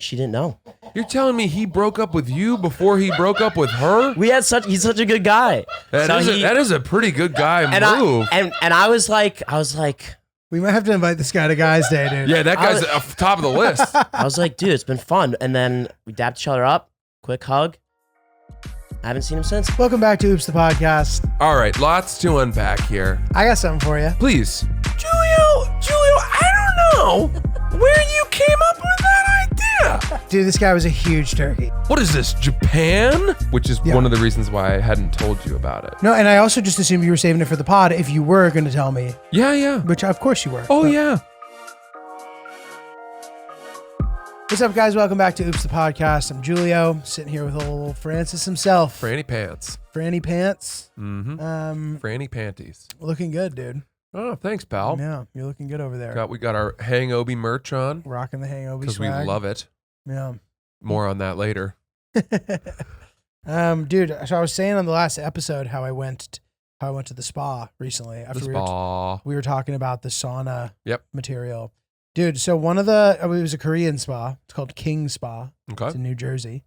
She didn't know. You're telling me he broke up with you before he broke up with her? He's such a good guy. That is a pretty good guy move. And I was like, we might have to invite this guy to Guys Day, dude. Yeah, that guy's at top of the list. I was like, dude, it's been fun. And then we dapped each other up, quick hug. I haven't seen him since. Welcome back to Oops the Podcast. All right, lots to unpack here. I got something for you. Please. Julio, I don't know where you came up with that idea. Dude, this guy was a huge turkey. What is this, Japan? Which is one of the reasons why I hadn't told you about it. No, and I also just assumed you were saving it for the pod if you were going to tell me. Yeah. Which, of course you were. Oh, yeah. What's up, guys? Welcome back to Oops the Podcast. I'm Julio, sitting here with old Francis himself. Franny Pants. Franny Pants. Mm-hmm. Franny Panties. Looking good, dude. Oh, thanks, pal. Yeah, you're looking good over there. We got our Hang-Obi merch on. Rocking the Hang-Obi because we swag. love it. Yeah. More on that later. Dude, so I was saying on the last episode how I went to the spa recently. We were talking about the sauna material. Dude, so it was a Korean spa. It's called King Spa. Okay. It's in New Jersey.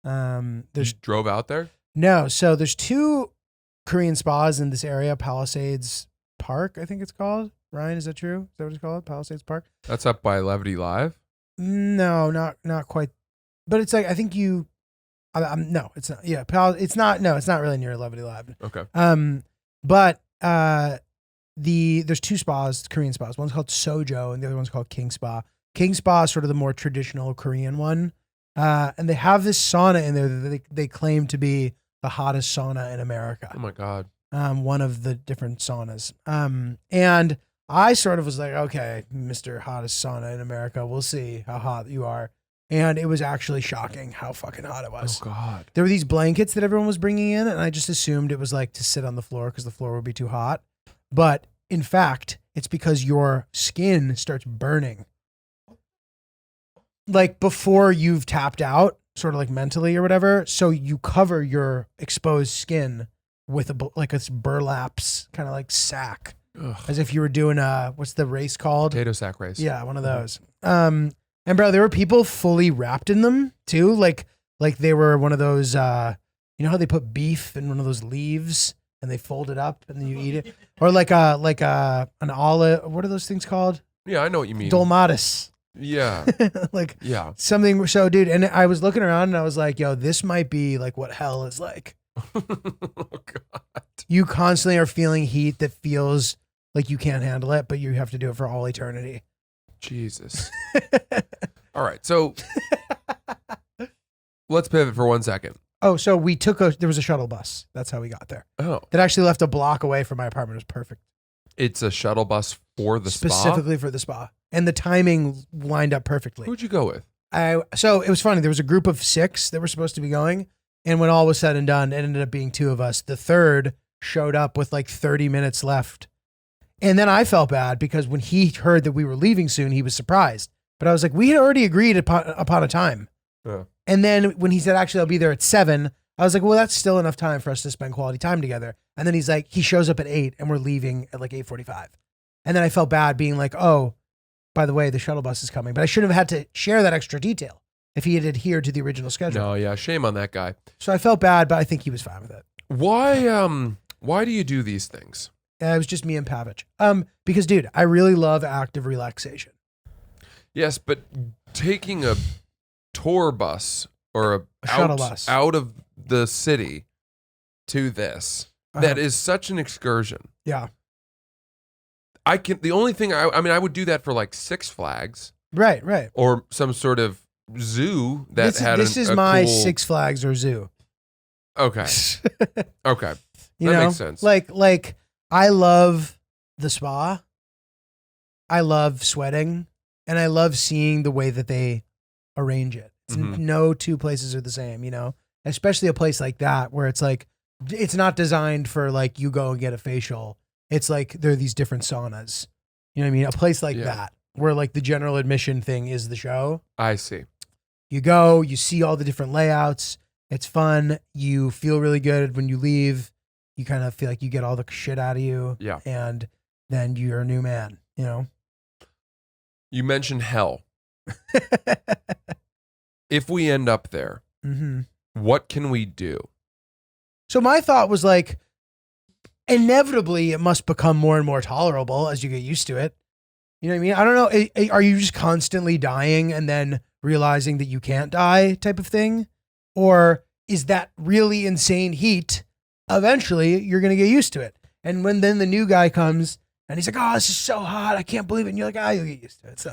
You drove out there? No, so there's two Korean spas in this area, Palisades Park, I think it's called. Ryan, is that true? Is that what it's called? Palisades Park? That's up by Levity Live? No, not quite. But it's like, I think no, it's not. Yeah, it's not really near Levity Live. Okay. But there's two spas, Korean spas. One's called Sojo and the other one's called King Spa. King Spa is sort of the more traditional Korean one. And they have this sauna in there that they claim to be the hottest sauna in America. Oh my God. One of the different saunas. And I sort of was like, okay, Mr. Hottest Sauna in America, we'll see how hot you are. And it was actually shocking how fucking hot it was. Oh God. There were these blankets that everyone was bringing in, and I just assumed it was like to sit on the floor because the floor would be too hot. But in fact, it's because your skin starts burning. Like before you've tapped out, sort of like mentally or whatever. So you cover your exposed skin with a burlap kind of like sack. Ugh. As if you were doing what's the race called? Potato sack race. Yeah, one of those. And bro, there were people fully wrapped in them too. Like they were one of those, you know how they put beef in one of those leaves and they fold it up and then you eat it? Or like an olive, what are those things called? Yeah, I know what you mean. Dolmatis. Yeah. Yeah. Something. So dude, and I was looking around and I was like, yo, this might be like what hell is like. Oh God. You constantly are feeling heat that feels like you can't handle it, but you have to do it for all eternity. Jesus. All right. So let's pivot for 1 second. Oh, so there was a shuttle bus. That's how we got there. Oh. That actually left a block away from my apartment. It was perfect. It's a shuttle bus for the spa? Specifically for the spa. And the timing lined up perfectly. Who'd you go with? So it was funny. There was a group of 6 that were supposed to be going. And when all was said and done, it ended up being 2 of us. The third showed up with like 30 minutes left. And then I felt bad because when he heard that we were leaving soon, he was surprised. But I was like, we had already agreed upon a time. Yeah. And then when he said, actually, I'll be there at 7, I was like, well, that's still enough time for us to spend quality time together. And then he's like, he shows up at 8 and we're leaving at like 8:45. And then I felt bad being like, oh, by the way, the shuttle bus is coming. But I shouldn't have had to share that extra detail if he had adhered to the original schedule. No, yeah, shame on that guy. So I felt bad, but I think he was fine with it. Why do you do these things? It was just me and Pavich. Because dude, I really love active relaxation. Yes, but taking a tour bus or a shuttle bus out of the city to this, that is such an excursion. Yeah. The only thing I would do that for like Six Flags. Right. Or some sort of zoo that this is my cool... Six Flags or zoo. Okay. Okay. That makes sense. Like I love the spa. I love sweating and I love seeing the way that they arrange it. No two places are the same, you know, especially a place like that where it's like, it's not designed for like you go and get a facial. It's like there are these different saunas. You know what I mean? A place like that where like the general admission thing is the show. I see. You go, you see all the different layouts. It's fun. You feel really good when you leave. You kind of feel like you get all the shit out of you. Yeah. And then you're a new man, you know? You mentioned hell. if we end up there, Mm-hmm. what can we do? So my thought was like, inevitably, it must become more and more tolerable as you get used to it. You know what I mean? I don't know. Are you just constantly dying and then realizing that you can't die type of thing? Or is that really insane heat? Eventually, you're going to get used to it. And when then the new guy comes and he's like, oh, this is so hot. I can't believe it. And you're like, you'll get used to it.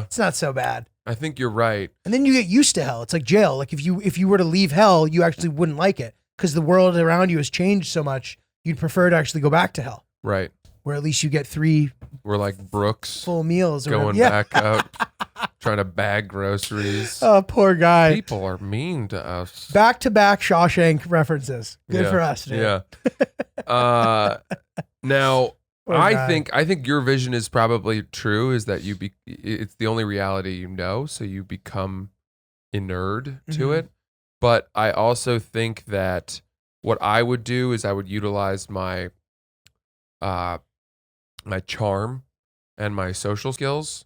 It's not so bad. I think you're right. And then you get used to hell. It's like jail. Like if you were to leave hell, you actually wouldn't like it because the world around you has changed so much. You'd prefer to actually go back to hell. Right. Where at least you get 3 We're like Brooks full meals. Or going whatever. back out, trying to bag groceries. Oh, poor guy. People are mean to us. Back-to-back Shawshank references. Good for us, dude. Yeah. Now, Poor I guy. think your vision is probably true. Is that it's the only reality you know, so you become inured to Mhm. it. But I also think that what I would do is I would utilize my my charm and my social skills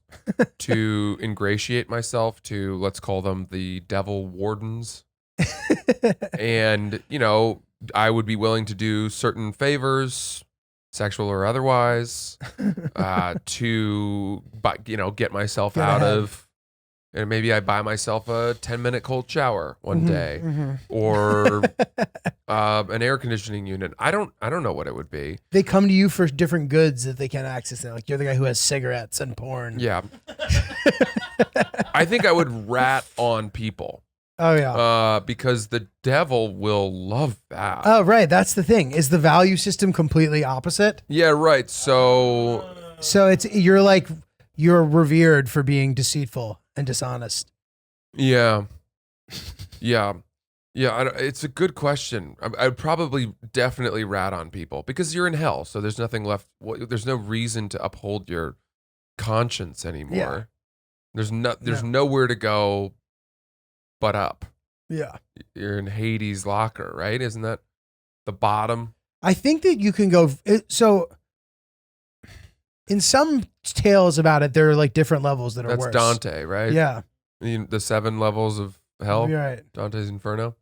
to ingratiate myself to, let's call them the devil wardens. And, I would be willing to do certain favors, sexual or otherwise, to, get myself Get out ahead. of, and maybe I buy myself a 10-minute cold shower one Mhm, day, mhm. or an air conditioning unit. I don't know what it would be. They come to you for different goods that they can't access now. Like you're the guy who has cigarettes and porn. Yeah. I think I would rat on people. Oh yeah. Because the devil will love that. Oh right. That's the thing. Is the value system completely opposite? Yeah, right. So So you're revered for being deceitful and dishonest. yeah. It's a good question. I'd probably definitely rat on people because you're in hell. So there's nothing left. There's no reason to uphold your conscience anymore. Yeah. There's nowhere to go but up. Yeah. You're in Hades' locker, right? Isn't that the bottom? I think that you can go. So in some tales about it, there are like different levels that are That's worse. Dante, right? Yeah. The 7 levels of hell. You're right. Dante's Inferno.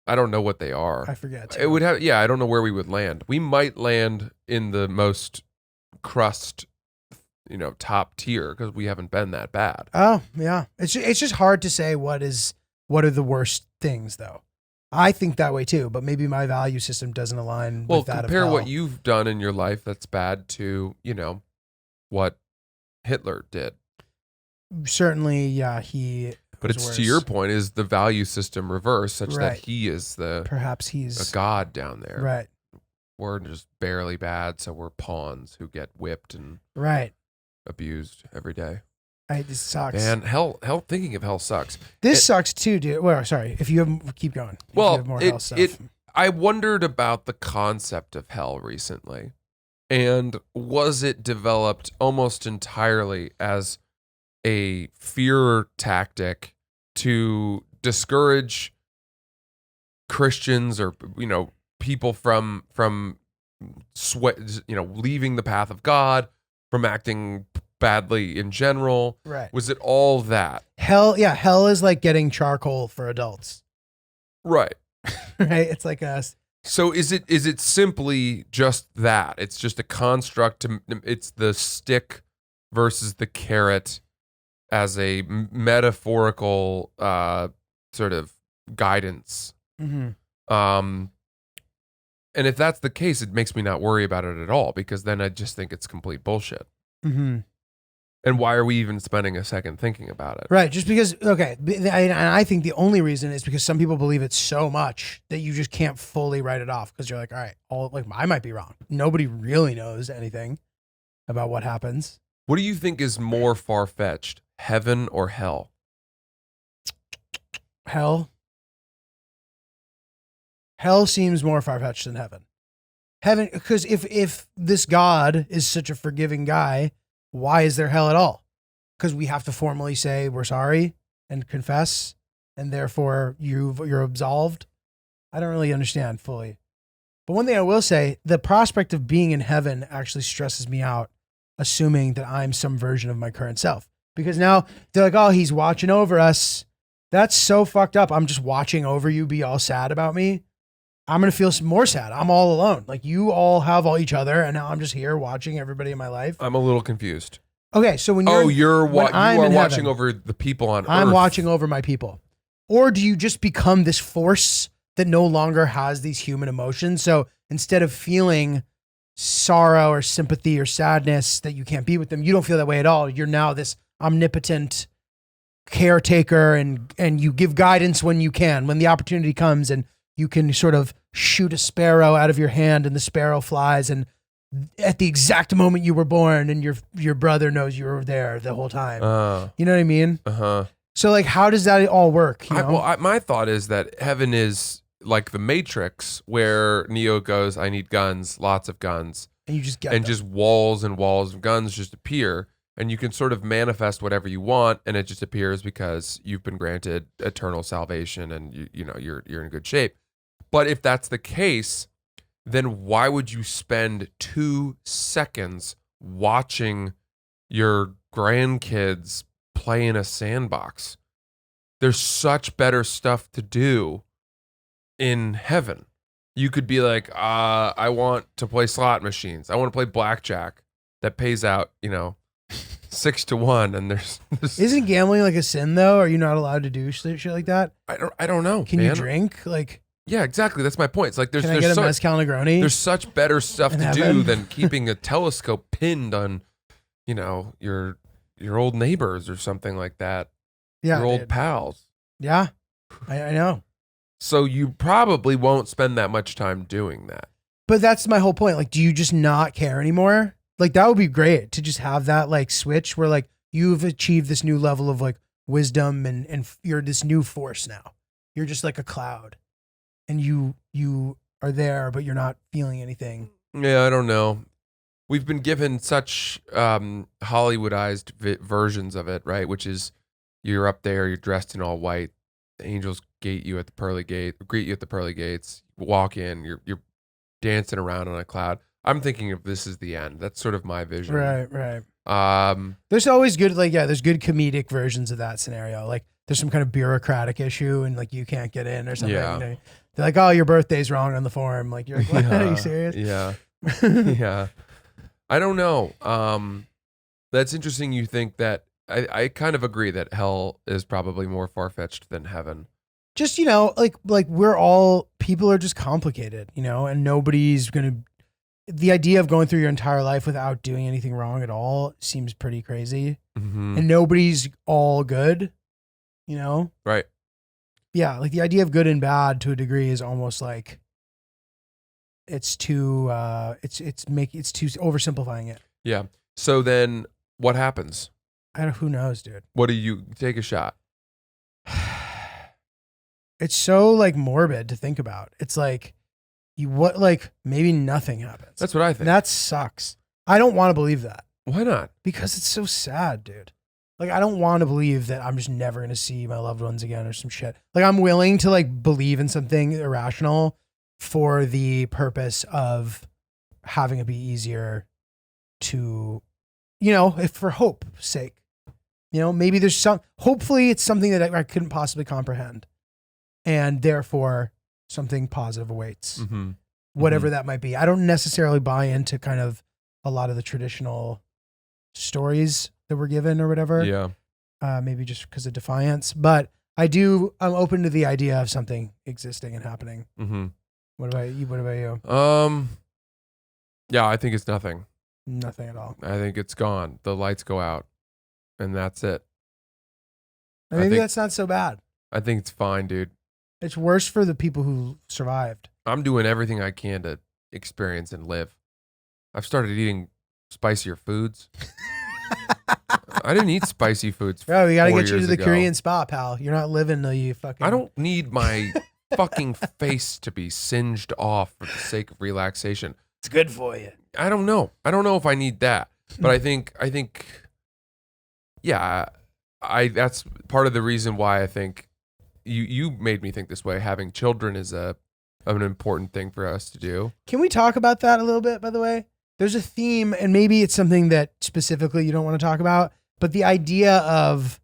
I don't know what they are. I forget. Too. It would have. Yeah, I don't know where we would land. We might land in the most crust, top tier because we haven't been that bad. Oh yeah. It's just hard to say what are the worst things though. I think that way too, but maybe my value system doesn't align Well, with that. compare of what hell. you've done in your life that's bad to, what Hitler did. Certainly, yeah, he. But was it's worse. to your point, is the value system reversed such Right. that he is Perhaps a he's god down there. right. We're just barely bad, so we're pawns who get whipped and Right. abused every day. This sucks. And hell, thinking of hell sucks. This sucks too, dude. Well, sorry. If you have, keep going. If Well, you have more hell stuff. I wondered about the concept of hell recently. And was it developed almost entirely as a fear tactic to discourage Christians or, people from leaving the path of God, from acting badly in general? Right. Was it all that? Hell, yeah. Hell is like getting charcoal for adults. Right. Right. It's like us. So is it simply just that? It's just a construct. It's the stick versus the carrot as a metaphorical sort of guidance. Mm-hmm. And if that's the case, it makes me not worry about it at all because then I just think it's complete bullshit. Mm-hmm. And why are we even spending a second thinking about it? Right. Just because, okay. And I think the only reason is because some people believe it so much that you just can't fully write it off because you're like, all right, I might be wrong. Nobody really knows anything about what happens. What do you think is more far-fetched, heaven or hell? Hell. Hell seems more far-fetched than heaven. Heaven, because if this God is such a forgiving guy, why is there hell at all? Because we have to formally say we're sorry and confess, and therefore you're absolved. I don't really understand fully. But one thing I will say, the prospect of being in heaven actually stresses me out, assuming that I'm some version of my current self. Because now they're like, oh, he's watching over us. That's so fucked up. I'm just watching over you be all sad about me. I'm going to feel more sad. I'm all alone. Like you all have all each other. And now I'm just here watching everybody in my life. I'm a little confused. Okay. So when you you're are watching heaven, over the people on Earth. I'm watching over my people. Or do you just become this force that no longer has these human emotions? So instead of feeling sorrow or sympathy or sadness that you can't be with them, you don't feel that way at all. You're now this omnipotent caretaker and you give guidance when you can, when the opportunity comes, and you can sort of shoot a sparrow out of your hand and the sparrow flies, and at the exact moment you were born and your brother knows you were there the whole time. You know what I mean? So like, how does that all work? You know? My thought is that heaven is like the Matrix, where Neo goes, I need guns, lots of guns. And you just get and them. just walls and walls of guns just appear, and you can sort of manifest whatever you want, and it just appears because you've been granted eternal salvation, and you're in good shape. But if that's the case, then why would you spend 2 seconds watching your grandkids play in a sandbox? There's such better stuff to do in heaven. You could be like, I want to play slot machines. I want to play blackjack that pays out, 6 to 1. And there's Isn't gambling like a sin though? Are you not allowed to do shit like that? I don't know. Can you drink? Like, yeah, exactly. That's my point. It's like can I get a mezcal Negroni? There's such better stuff to do than keeping a telescope pinned on, your old neighbors or something like that. Yeah, your old pals. Yeah, I know. So you probably won't spend that much time doing that. But that's my whole point. Like, do you just not care anymore? Like, that would be great to just have that like switch where like you've achieved this new level of like wisdom and you're this new force now. You're just like a cloud, and you are there, but you're not feeling anything. Yeah, I don't know. We've been given such Hollywoodized versions of it, right? Which is you're up there, you're dressed in all white. The angels greet you at the pearly gates. Walk in, you're dancing around on a cloud. I'm thinking of this as the end. That's sort of my vision. Right. There's always good, there's good comedic versions of that scenario. Like there's some kind of bureaucratic issue and like you can't get in or something. Yeah. They're like, oh, your birthday's wrong on the form. Like you're like, what? Yeah. Are you serious? Yeah. Yeah. I don't know. That's interesting. You think that I kind of agree that hell is probably more far-fetched than heaven. Just, like we're all, people are just complicated, and nobody's going to, the idea of going through your entire life without doing anything wrong at all seems pretty crazy. Mm-hmm. And nobody's all good, Right. Yeah. Like the idea of good and bad to a degree is almost like it's too, it's too oversimplifying it. Yeah. So then what happens? Who knows, dude? What do you take a shot? It's so like morbid to think about. It's like maybe nothing happens. That's what I think. That sucks. I don't want to believe that. Why not? Because it's so sad, dude. Like I don't want to believe that I'm just never going to see my loved ones again or some shit. Like I'm willing to like believe in something irrational for the purpose of having it be easier to, if for hope's sake. Maybe there's hopefully it's something that I couldn't possibly comprehend. And therefore something positive awaits. Mm-hmm. Whatever that might be. I don't necessarily buy into kind of a lot of the traditional stories that were given or whatever. Yeah. Maybe just because of defiance. But I'm open to the idea of something existing and happening. Mm-hmm. What about you? Yeah, I think it's nothing. Nothing at all. I think it's gone. The lights go out. And that's it. Maybe that's not so bad. I think it's fine, dude. It's worse for the people who survived. I'm doing everything I can to experience and live. I've started eating spicier foods. I didn't eat spicy foods. Bro, we got to 4 get you to years the ago. Korean spa, pal. You're not living till you fucking. I don't need my fucking face to be singed off for the sake of relaxation. It's good for you. I don't know. I don't know if I need that. But I think yeah, that's part of the reason why I think you made me think this way. Having children is an important thing for us to do. Can we talk about that a little bit, by the way? There's a theme, and maybe it's something that specifically you don't want to talk about, but the idea of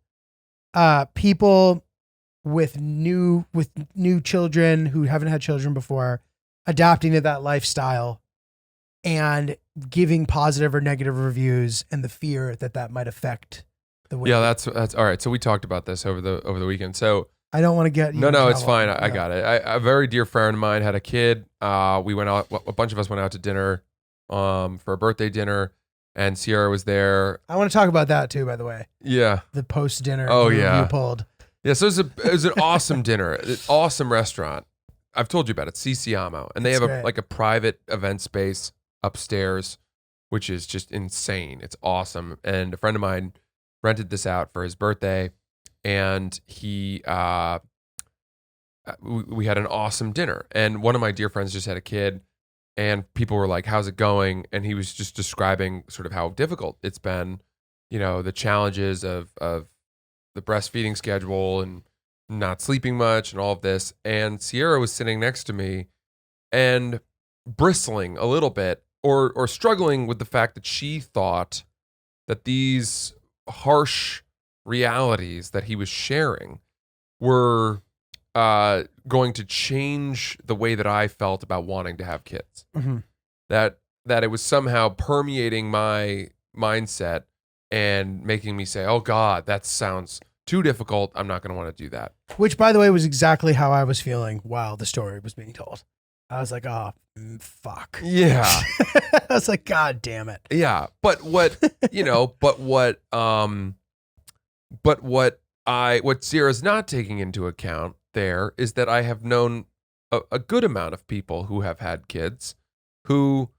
people with new children who haven't had children before, adapting to that lifestyle and giving positive or negative reviews, and the fear that might affect the way. Yeah, that's all right. So we talked about this over the weekend. So I don't want to get you in no, it's trouble. fine. I got it. A very dear friend of mine had a kid. We went out. A bunch of us went out to dinner, for a birthday dinner, and Sierra was there. I want to talk about that too, by the way. Yeah. The post dinner. Oh, yeah. You pulled. Yeah. So it was an awesome dinner. An awesome restaurant. I've told you about it. Sisiamo, and they It's have great. a private event space upstairs, which is just insane. It's awesome. And a friend of mine rented this out for his birthday, and we had an awesome dinner. And one of my dear friends just had a kid, and people were like, "How's it going?" And he was just describing sort of how difficult it's been, the challenges of the breastfeeding schedule and not sleeping much and all of this. And Sierra was sitting next to me and bristling a little bit, or struggling with the fact that she thought that these harsh realities that he was sharing were going to change the way that I felt about wanting to have kids. Mm-hmm. That it was somehow permeating my mindset and making me say, "Oh God, that sounds too difficult. I'm not going to want to do that." Which, by the way, was exactly how I was feeling while the story was being told. I was like, oh, fuck. Yeah. I was like, God damn it. Yeah. But what what Sierra's not taking into account there is that I have known a good amount of people who have had kids who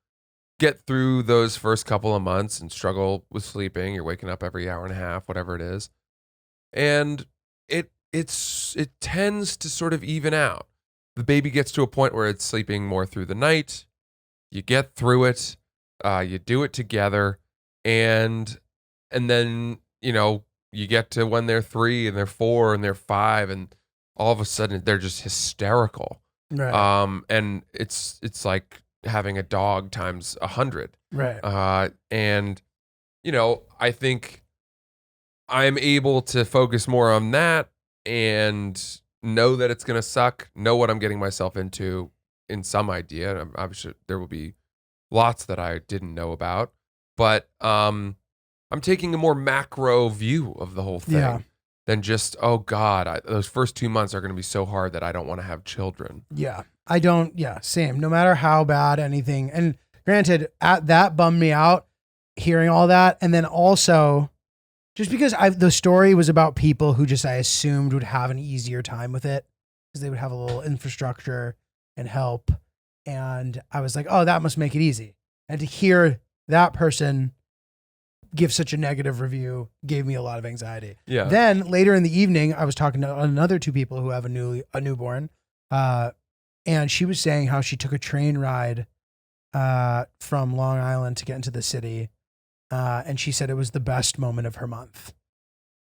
get through those first couple of months and struggle with sleeping. You're waking up every hour and a half, whatever it is. And it tends to sort of even out. The baby gets to a point where it's sleeping more through the night. You get through it. You do it together, and then you get to when they're 3 and they're 4 and they're 5, and all of a sudden they're just hysterical. Right. And it's like having a dog times 100. Right. And I think I'm able to focus more on that and know that it's going to suck, know what I'm getting myself into in some idea. I'm sure there will be lots that I didn't know about, but I'm taking a more macro view of the whole thing than just, oh God, those first 2 months are going to be so hard that I don't want to have children. Yeah. Same. No matter how bad anything, and granted, that bummed me out hearing all that. And then also, just because the story was about people who I assumed would have an easier time with it because they would have a little infrastructure and help. And I was like, oh, that must make it easy. And to hear that person give such a negative review gave me a lot of anxiety. Yeah. Then later in the evening, I was talking to another 2 people who have a newborn. And she was saying how she took a train ride from Long Island to get into the city. And she said it was the best moment of her month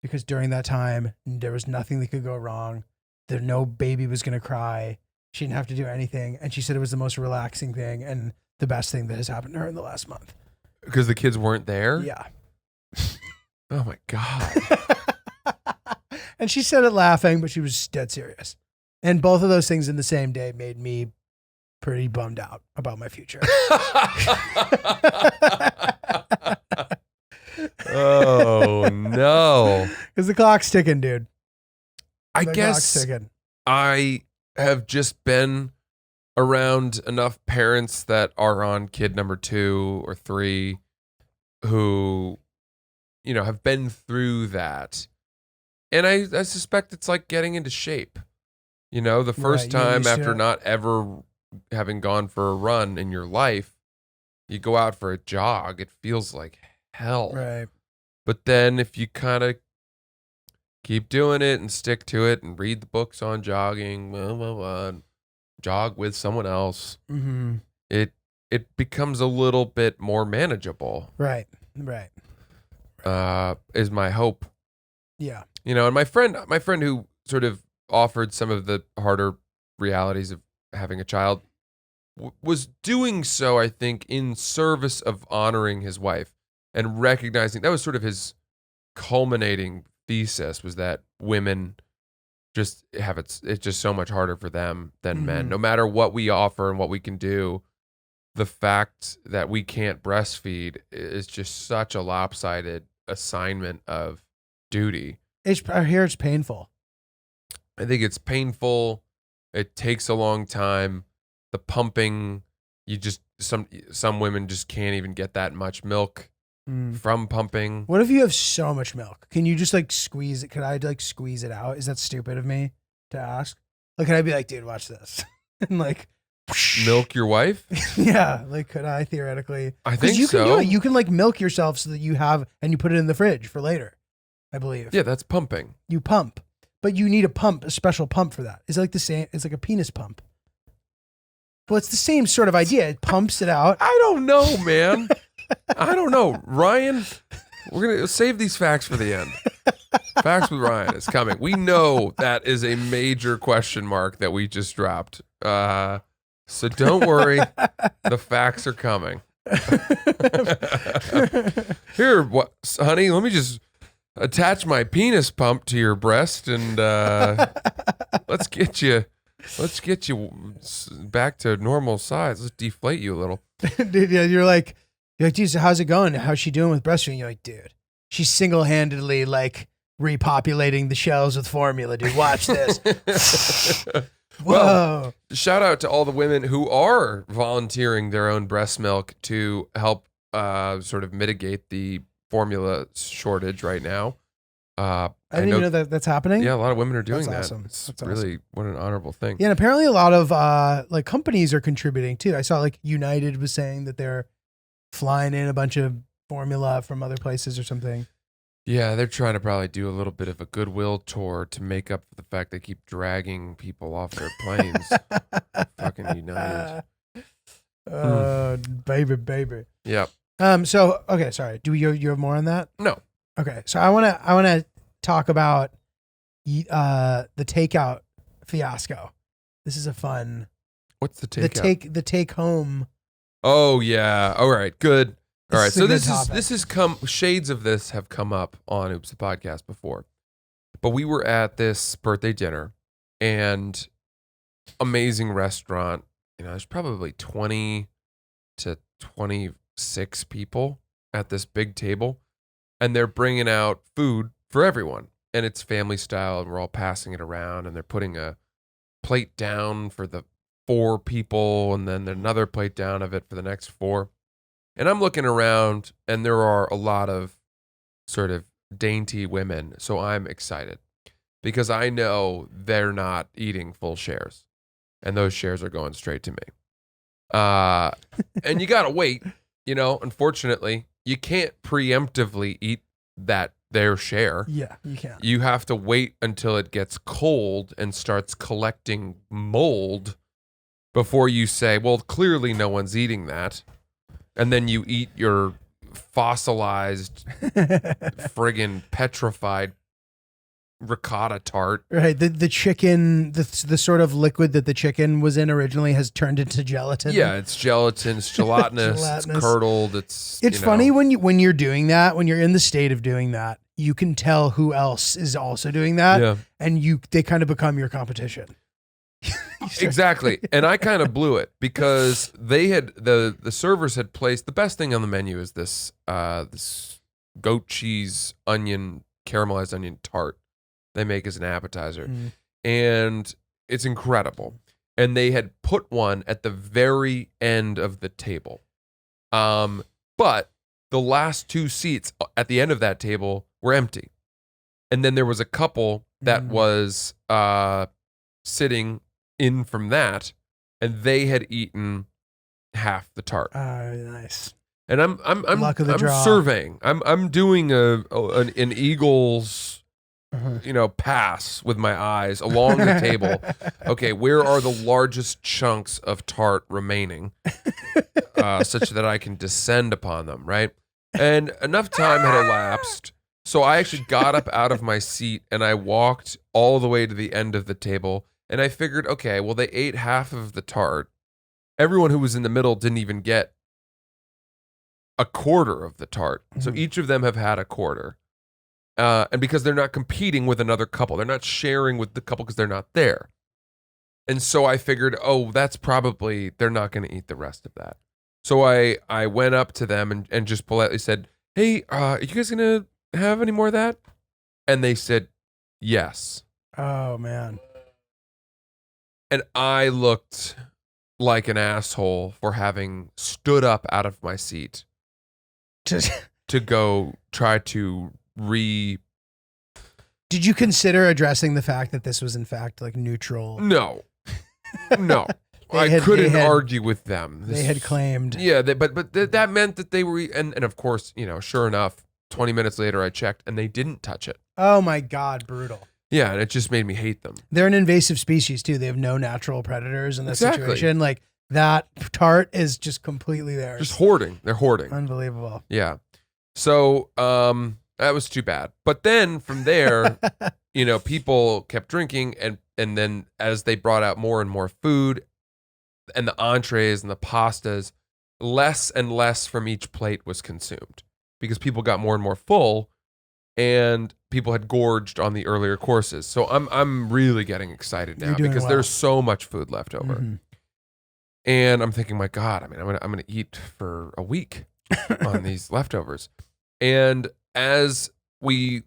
because during that time, there was nothing that could go wrong. No baby was going to cry. She didn't have to do anything. And she said it was the most relaxing thing and the best thing that has happened to her in the last month. Because the kids weren't there? Yeah. Oh my God. And she said it laughing, but she was dead serious. And both of those things in the same day made me pretty bummed out about my future. Oh no. Because the clock's ticking, dude. I The guess clock's ticking. I have just been around enough parents that are on kid number 2 or 3 who, have been through that. And I suspect it's like getting into shape. The first Right, you're time used to after it. not ever having gone for a run in your life, you go out for a jog, it feels like hell. Right. But then if you kind of keep doing it and stick to it and read the books on jogging, blah, blah, blah, and jog with someone else, Mm-hmm. it becomes a little bit more manageable. Right. Is my hope. Yeah. And my friend who sort of offered some of the harder realities of having a child was doing so, I think, in service of honoring his wife and recognizing that was sort of his culminating thesis, was that women just have it's just so much harder for them than men. Mhm. No matter what we offer and what we can do, the fact that we can't breastfeed is just such a lopsided assignment of duty. I hear it's painful. I think it's painful. It takes a long time. The pumping, some women just can't even get that much milk from pumping. What if you have so much milk? Can you just like squeeze it? Could I like squeeze it out? Is that stupid of me to ask? Like, could I be like, dude, watch this, and like Milk your wife? Yeah, like could I theoretically? I think you can so. do it. You can like milk yourself so that you have, and you put it in the fridge for later. I believe. Yeah, that's pumping. You pump, but you need a special pump for that. Is it like the same? It's like a penis pump. Well, it's the same sort of idea. It pumps it out. I don't know, man. I don't know. Ryan, we're going to save these facts for the end. Facts with Ryan is coming. We know that is a major question mark that we just dropped. So don't worry. The facts are coming. Here, honey, let me just attach my penis pump to your breast and let's get you back to normal size. Let's deflate you a little. Dude, yeah, you're like, dude, so how's it going? How's she doing with breastfeeding? You're like, dude, she's single-handedly like repopulating the shelves with formula, dude. Watch this. Whoa. Well, shout out to all the women who are volunteering their own breast milk to help sort of mitigate the formula shortage right now. I didn't even know that that's happening. Yeah, a lot of women are doing That's that. awesome. It's That's really what an honorable thing. Yeah, and apparently a lot of like companies are contributing too. I saw like United was saying that they're flying in a bunch of formula from other places or something. Yeah, they're trying to probably do a little bit of a goodwill tour to make up for the fact they keep dragging people off their planes. Fucking United. Baby. Yeah. So okay, sorry. Do you have more on that? No. Okay, so I wanna talk about the takeout fiasco. This is a fun. What's the takeout? The take home. Oh yeah. All right. Good. All right. So this is shades of this have come up on Oops the Podcast before, but we were at this birthday dinner and amazing restaurant. You know, there's probably 20 to 26 people at this big table, and they're bringing out food for everyone, and it's family style, and we're all passing it around, and they're putting a plate down for the 4 people, and then another plate down of it for the next 4. And I'm looking around, and there are a lot of sort of dainty women, so I'm excited because I know they're not eating full shares, and those shares are going straight to me. And you gotta wait, you know. Unfortunately, you can't preemptively eat their share. Yeah, you can't. You have to wait until it gets cold and starts collecting mold before you say, well, clearly no one's eating that. And then you eat your fossilized, friggin' petrified ricotta tart. Right. The chicken, the sort of liquid that the chicken was in originally has turned into gelatin. Yeah, it's gelatin, it's gelatinous, it's curdled, it's funny when you're doing that, when you're in the state of doing that, you can tell who else is also doing that. Yeah. And they kind of become your competition. Exactly. And I kind of blew it because they had the servers had placed the best thing on the menu is this goat cheese caramelized onion tart they make as an appetizer. And it's incredible. And they had put one at the very end of the table. But the last 2 seats at the end of that table were empty. And then there was a couple that was sitting in from that, and they had eaten half the tart. Nice. And I'm surveying. I'm doing an Eagles pass with my eyes along the table. Okay, where are the largest chunks of tart remaining, such that I can descend upon them, right? And enough time had elapsed, so I actually got up out of my seat and I walked all the way to the end of the table. And I figured, okay, well, they ate half of the tart. Everyone who was in the middle didn't even get a quarter of the tart. So each of them have had a quarter. And because they're not competing with another couple, they're not sharing with the couple because they're not there. And so I figured, oh, that's probably, they're not going to eat the rest of that. So I went up to them and just politely said, hey, are you guys going to have any more of that? And they said, yes. Oh, man. And I looked like an asshole for having stood up out of my seat to go try to Did you consider addressing the fact that this was in fact like neutral? No. I couldn't argue with them. They had claimed. Yeah, but that meant that they were, and of course, sure enough, 20 minutes later I checked and they didn't touch it. Oh my God, brutal. Yeah, and it just made me hate them. They're an invasive species too. They have no natural predators in this situation. Like that tart is just completely theirs. Just hoarding. They're hoarding. Unbelievable. Yeah. So, that was too bad. But then from there, people kept drinking and then as they brought out more and more food and the entrees and the pastas, less and less from each plate was consumed because people got more and more full and people had gorged on the earlier courses. So I'm really getting excited now because there's so much food left over. Mm-hmm. And I'm thinking, my God, I'm gonna eat for a week on these leftovers. And as the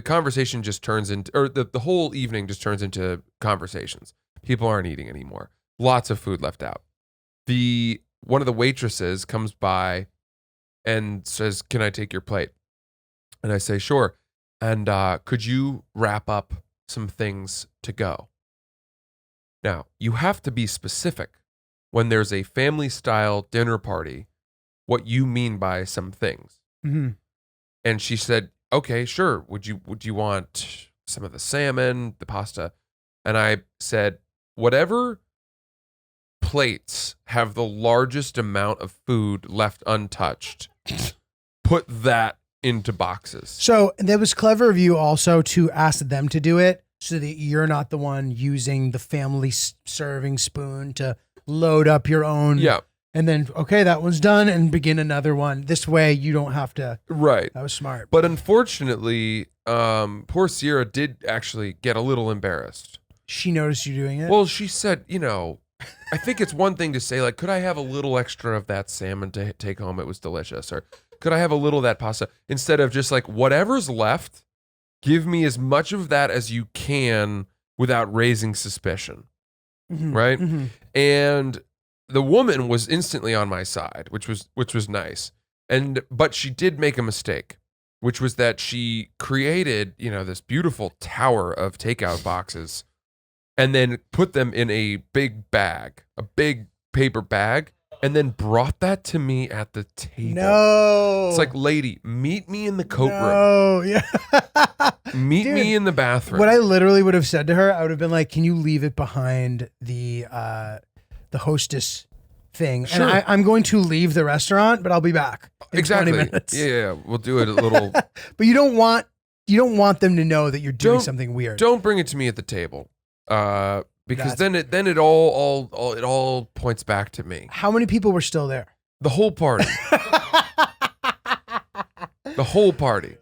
conversation just turns into, or the whole evening just turns into conversations. People aren't eating anymore. Lots of food left out. One of the waitresses comes by and says, "Can I take your plate?" And I say, "Sure." And could you wrap up some things to go? Now, you have to be specific when there's a family-style dinner party, what you mean by some things. Mm-hmm. And she said, "Okay, sure. Would you want some of the salmon, the pasta?" And I said, "Whatever plates have the largest amount of food left untouched, put that into boxes." So that was clever of you also to ask them to do it so that you're not the one using the family serving spoon to load up your own. Yeah. And then, okay, that one's done and begin another one. This way you don't have to. Right. That was smart. But unfortunately, poor Sierra did actually get a little embarrassed. She noticed you doing it? Well, she said, I think it's one thing to say, like, could I have a little extra of that salmon to take home? It was delicious. Or could I have a little of that pasta? Instead of just like, whatever's left, give me as much of that as you can without raising suspicion. Mm-hmm. Right? Mm-hmm. And the woman was instantly on my side, which was nice. But she did make a mistake, which was that she created, this beautiful tower of takeout boxes and then put them in a big bag, a big paper bag, and then brought that to me at the table. No. It's like, lady, meet me in the coat room. Oh, yeah. Meet me in the bathroom. What I literally would have said to her, I would have been like, can you leave it behind the hostess thing? Sure. And I'm going to leave the restaurant, but I'll be back in 20 minutes. Yeah. We'll do it a little. But you don't want them to know that you're doing something weird. Don't bring it to me at the table. Because then it all points back to me. How many people were still there? The whole party. The whole party.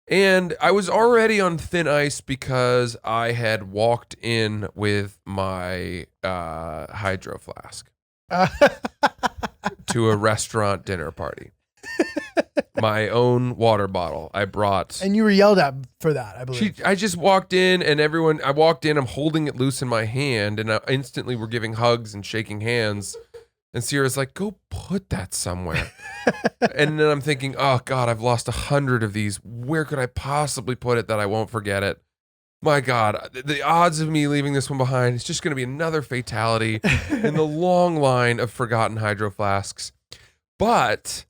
And I was already on thin ice because I had walked in with my hydro flask to a restaurant dinner party. My own water bottle I brought. And you were yelled at for that, I believe. I just walked in and I walked in, I'm holding it loose in my hand and instantly we're giving hugs and shaking hands. And Sierra's like, go put that somewhere. And then I'm thinking, oh God, I've lost 100 of these. Where could I possibly put it that I won't forget it? My God, the odds of me leaving this one behind, it's just going to be another fatality in the long line of forgotten hydro flasks. But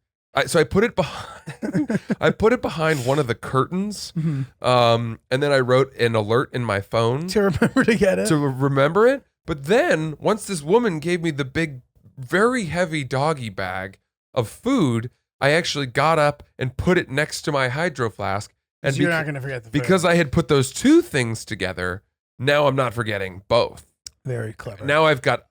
so I put it behind. I put it behind one of the curtains, and then I wrote an alert in my phone to remember to get it. To remember it. But then once this woman gave me the big, very heavy doggy bag of food, I actually got up and put it next to my hydro flask. And so you're not going to forget the food. Because I had put those two things together. Now I'm not forgetting both. Very clever. Now I've got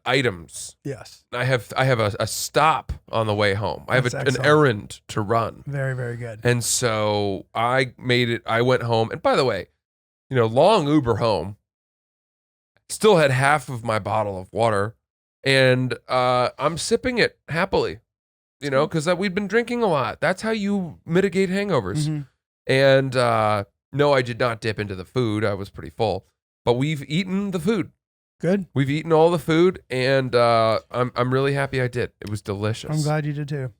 items. Yes. I have a stop on the way home. I have That's an excellent. errand to run. Very, very good. And so I went home. And by the way, long Uber home. Still had half of my bottle of water. And I'm sipping it happily, because we've been drinking a lot. That's how you mitigate hangovers. Mm-hmm. And no, I did not dip into the food. I was pretty full. But we've eaten the food. Good. We've eaten all the food, and I'm really happy I did. It was delicious. I'm glad you did too.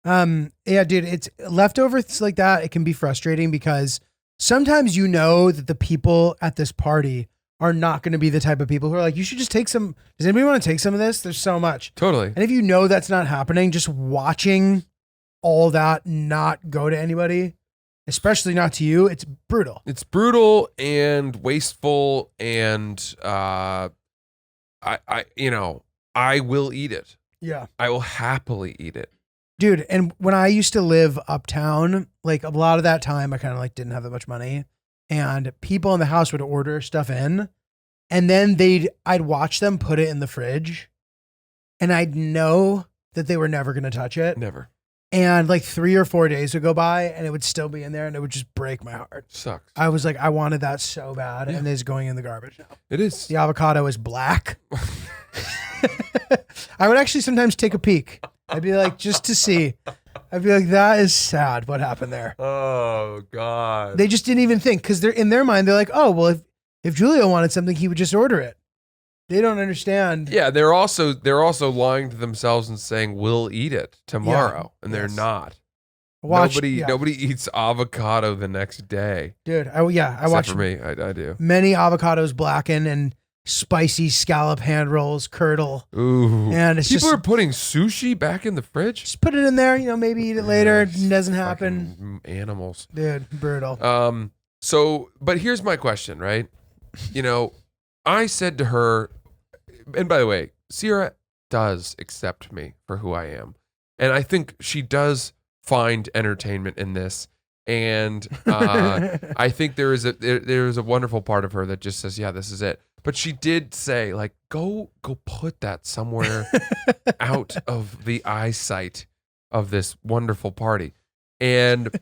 Yeah, dude, it's leftovers like that. It can be frustrating because sometimes that the people at this party are not going to be the type of people who are like, you should just take some. Does anybody want to take some of this? There's so much. Totally. And if you know that's not happening, just watching all that not go to anybody, especially not to you, it's brutal. It's brutal and wasteful, and I will eat it. Yeah. I will happily eat it. Dude, and when I used to live uptown, like a lot of that time, I kind of like didn't have that much money, and people in the house would order stuff in, and then I'd watch them put it in the fridge, and I'd know that they were never going to touch it. Never. And like 3 or 4 days would go by and it would still be in there and it would just break my heart. Sucks. I was like, I wanted that so bad. Yeah. And it's going in the garbage now. It is. The avocado is black. I would actually sometimes take a peek. I'd be like, just to see. I'd be like, that is sad. What happened there? Oh God. They just didn't even think, because they're in their mind, they're like, oh, well, if Julio wanted something, he would just order it. They don't understand. Yeah, they're also lying to themselves and saying we'll eat it tomorrow, and they're yes. not. Nobody eats avocado the next day. Dude, I Except watch for me, I do. many avocados blacken and spicy scallop hand rolls curdle. Ooh, And it's people just are putting sushi back in the fridge. just put it in there, maybe eat it later. Yeah, It doesn't happen. fucking animals. Dude, brutal. So, but here's my question, right? I said to her, and by the way, Sierra does accept me for who I am. And I think she does find entertainment in this. And I think there is a wonderful part of her that just says, yeah, this is it. But she did say, like, go put that somewhere out of the eyesight of this wonderful party. And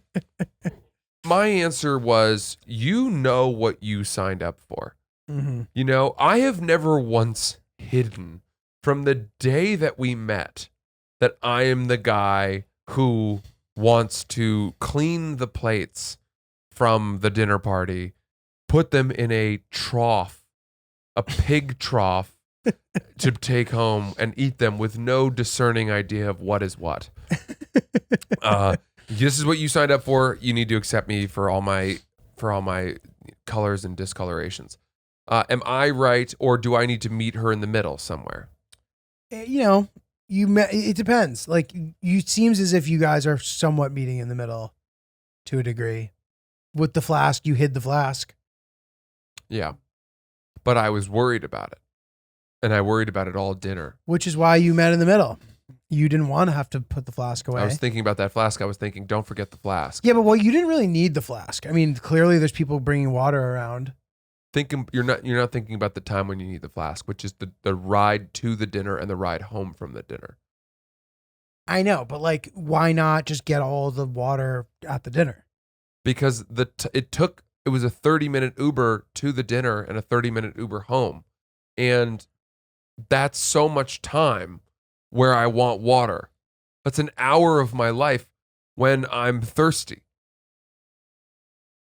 my answer was, you know what you signed up for. Mm-hmm. I have never once hidden from the day that we met that I am the guy who wants to clean the plates from the dinner party, put them in a trough, a pig trough, to take home and eat them with no discerning idea of what is what. This is what you signed up for. You need to accept me for all my colors and discolorations. Am I right, or do I need to meet her in the middle somewhere? It depends. Like, it seems as if you guys are somewhat meeting in the middle to a degree. With the flask, you hid the flask. Yeah. But I was worried about it. And I worried about it all dinner. Which is why you met in the middle. You didn't want to have to put the flask away. I was thinking about that flask. I was thinking, don't forget the flask. Yeah, but you didn't really need the flask. I mean, clearly there's people bringing water around. You're not thinking about the time when you need the flask, which is the ride to the dinner and the ride home from the dinner. I know, but like, why not just get all the water at the dinner? Because it was a 30-minute Uber to the dinner and a 30-minute Uber home. And that's so much time where I want water. That's an hour of my life when I'm thirsty.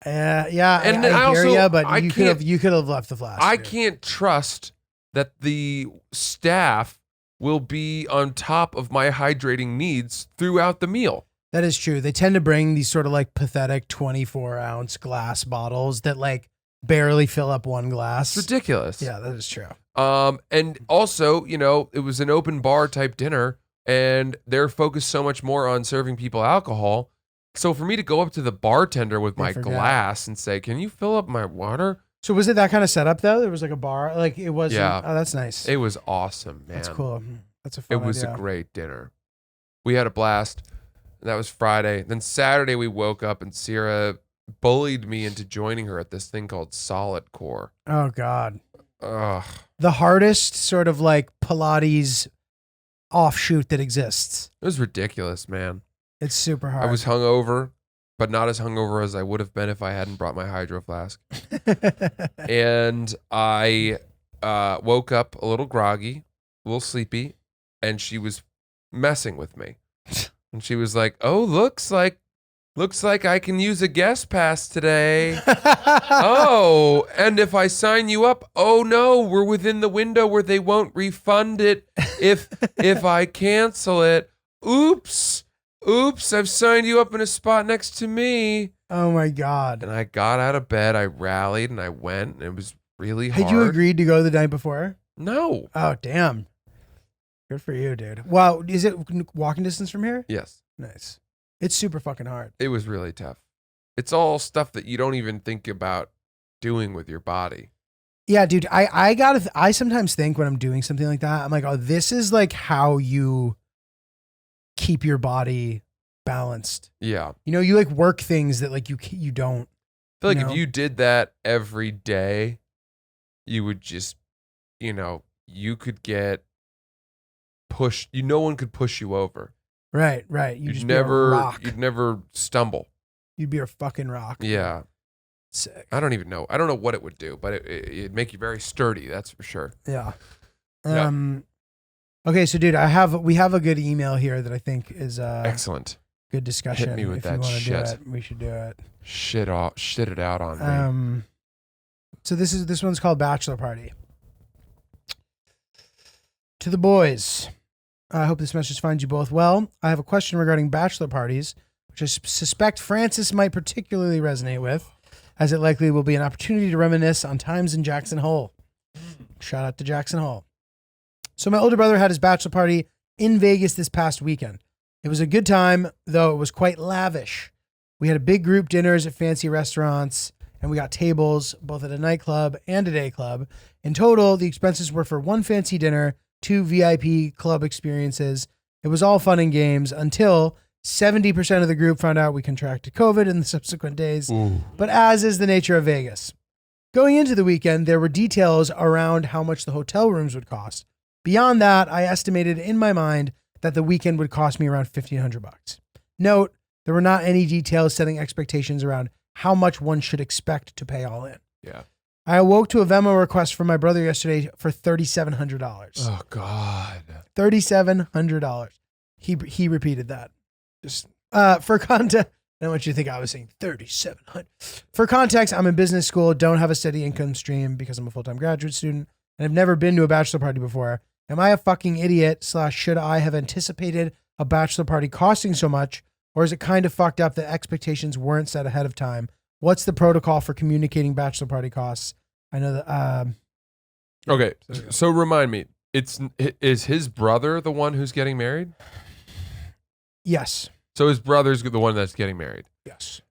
Yeah, and I hear also, you, but you could have left the flask. I dude. can't trust that the staff will be on top of my hydrating needs throughout the meal. That is true. They tend to bring these sort of like pathetic 24-ounce glass bottles that like barely fill up one glass. It's ridiculous. Yeah, that is true. And also, it was an open bar type dinner, and they're focused so much more on serving people alcohol. So for me to go up to the bartender with my glass and say, "Can you fill up my water?" So was it that kind of setup though? There was like a bar, like it was. Yeah. Oh, that's nice. It was awesome, man. That's cool. That's a fun It was idea. a great dinner. We had a blast. That was Friday. Then Saturday we woke up and Sierra bullied me into joining her at this thing called Solid Core. Oh God. Ugh. The hardest sort of like Pilates offshoot that exists. It was ridiculous, man. It's super hard. I was hungover, but not as hungover as I would have been if I hadn't brought my hydro flask. And I woke up a little groggy, a little sleepy, and she was messing with me. And she was like, "Oh, looks like I can use a guest pass today." Oh, and if I sign you up, oh no, we're within the window where they won't refund it if I cancel it. Oops, I've signed you up in a spot next to me. Oh my God. And I got out of bed, I rallied, and I went, and it was really hard. Had you agreed to go the night before? No. Oh, damn. Good for you, dude. Wow. Is it walking distance from here? Yes. Nice. It's super fucking hard. It was really tough. It's all stuff that you don't even think about doing with your body. Yeah, dude. I sometimes think when I'm doing something like that, I'm like, oh, this is like how you keep your body balanced. Yeah. You know, you like work things that like you don't. I feel like You know? if you did that every day, you would just, you could get pushed. No one could push you over. Right. You'd be a rock. You'd never stumble. You'd be a fucking rock. Yeah. Sick. I don't even know. I don't know what it would do, but it'd make you very sturdy. That's for sure. Yeah. Yeah. Okay, so dude, we have a good email here that I think is Excellent. good discussion. Hit me with if that you want to shit. do it, we should do it. Shit it out on me. So this one's called Bachelor Party. To the boys, I hope this message finds you both well. I have a question regarding bachelor parties, which I suspect Francis might particularly resonate with, as it likely will be an opportunity to reminisce on times in Jackson Hole. Shout out to Jackson Hole. So my older brother had his bachelor party in Vegas this past weekend. It was a good time, though it was quite lavish. We had a big group dinners at fancy restaurants, and we got tables both at a nightclub and a day club. In total, the expenses were for one fancy dinner, 2 VIP club experiences. It was all fun and games until 70% of the group found out we contracted COVID in the subsequent days. Ooh. But as is the nature of Vegas. Going into the weekend, there were details around how much the hotel rooms would cost. Beyond that, I estimated in my mind that the weekend would cost me around $1,500. Note, there were not any details setting expectations around how much one should expect to pay all in. Yeah. I awoke to a Venmo request from my brother yesterday for $3,700. Oh God. $3,700. He repeated that. Just for context, I don't want you to think I was saying 3,700. For context, I'm in business school, don't have a steady income stream because I'm a full-time graduate student, and I've never been to a bachelor party before. Am I a fucking idiot / should I have anticipated a bachelor party costing so much, or is it kind of fucked up that expectations weren't set ahead of time? What's the protocol for communicating bachelor party costs? I know that. Okay, so remind me, is his brother the one who's getting married? Yes. So his brother's the one that's getting married. Yes.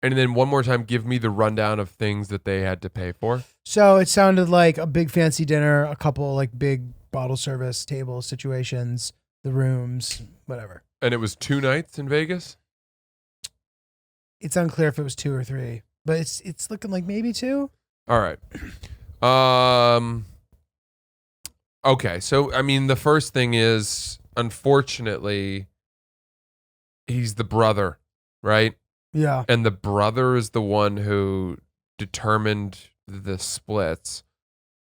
And then one more time, give me the rundown of things that they had to pay for. So it sounded like a big fancy dinner, a couple like big bottle service table situations, the rooms, whatever. And it was 2 nights in Vegas? It's unclear if it was 2 or 3, but it's looking like maybe 2. All right. Okay, so I mean, the first thing is, unfortunately, he's the brother, right? Yeah. And the brother is the one who determined the splits.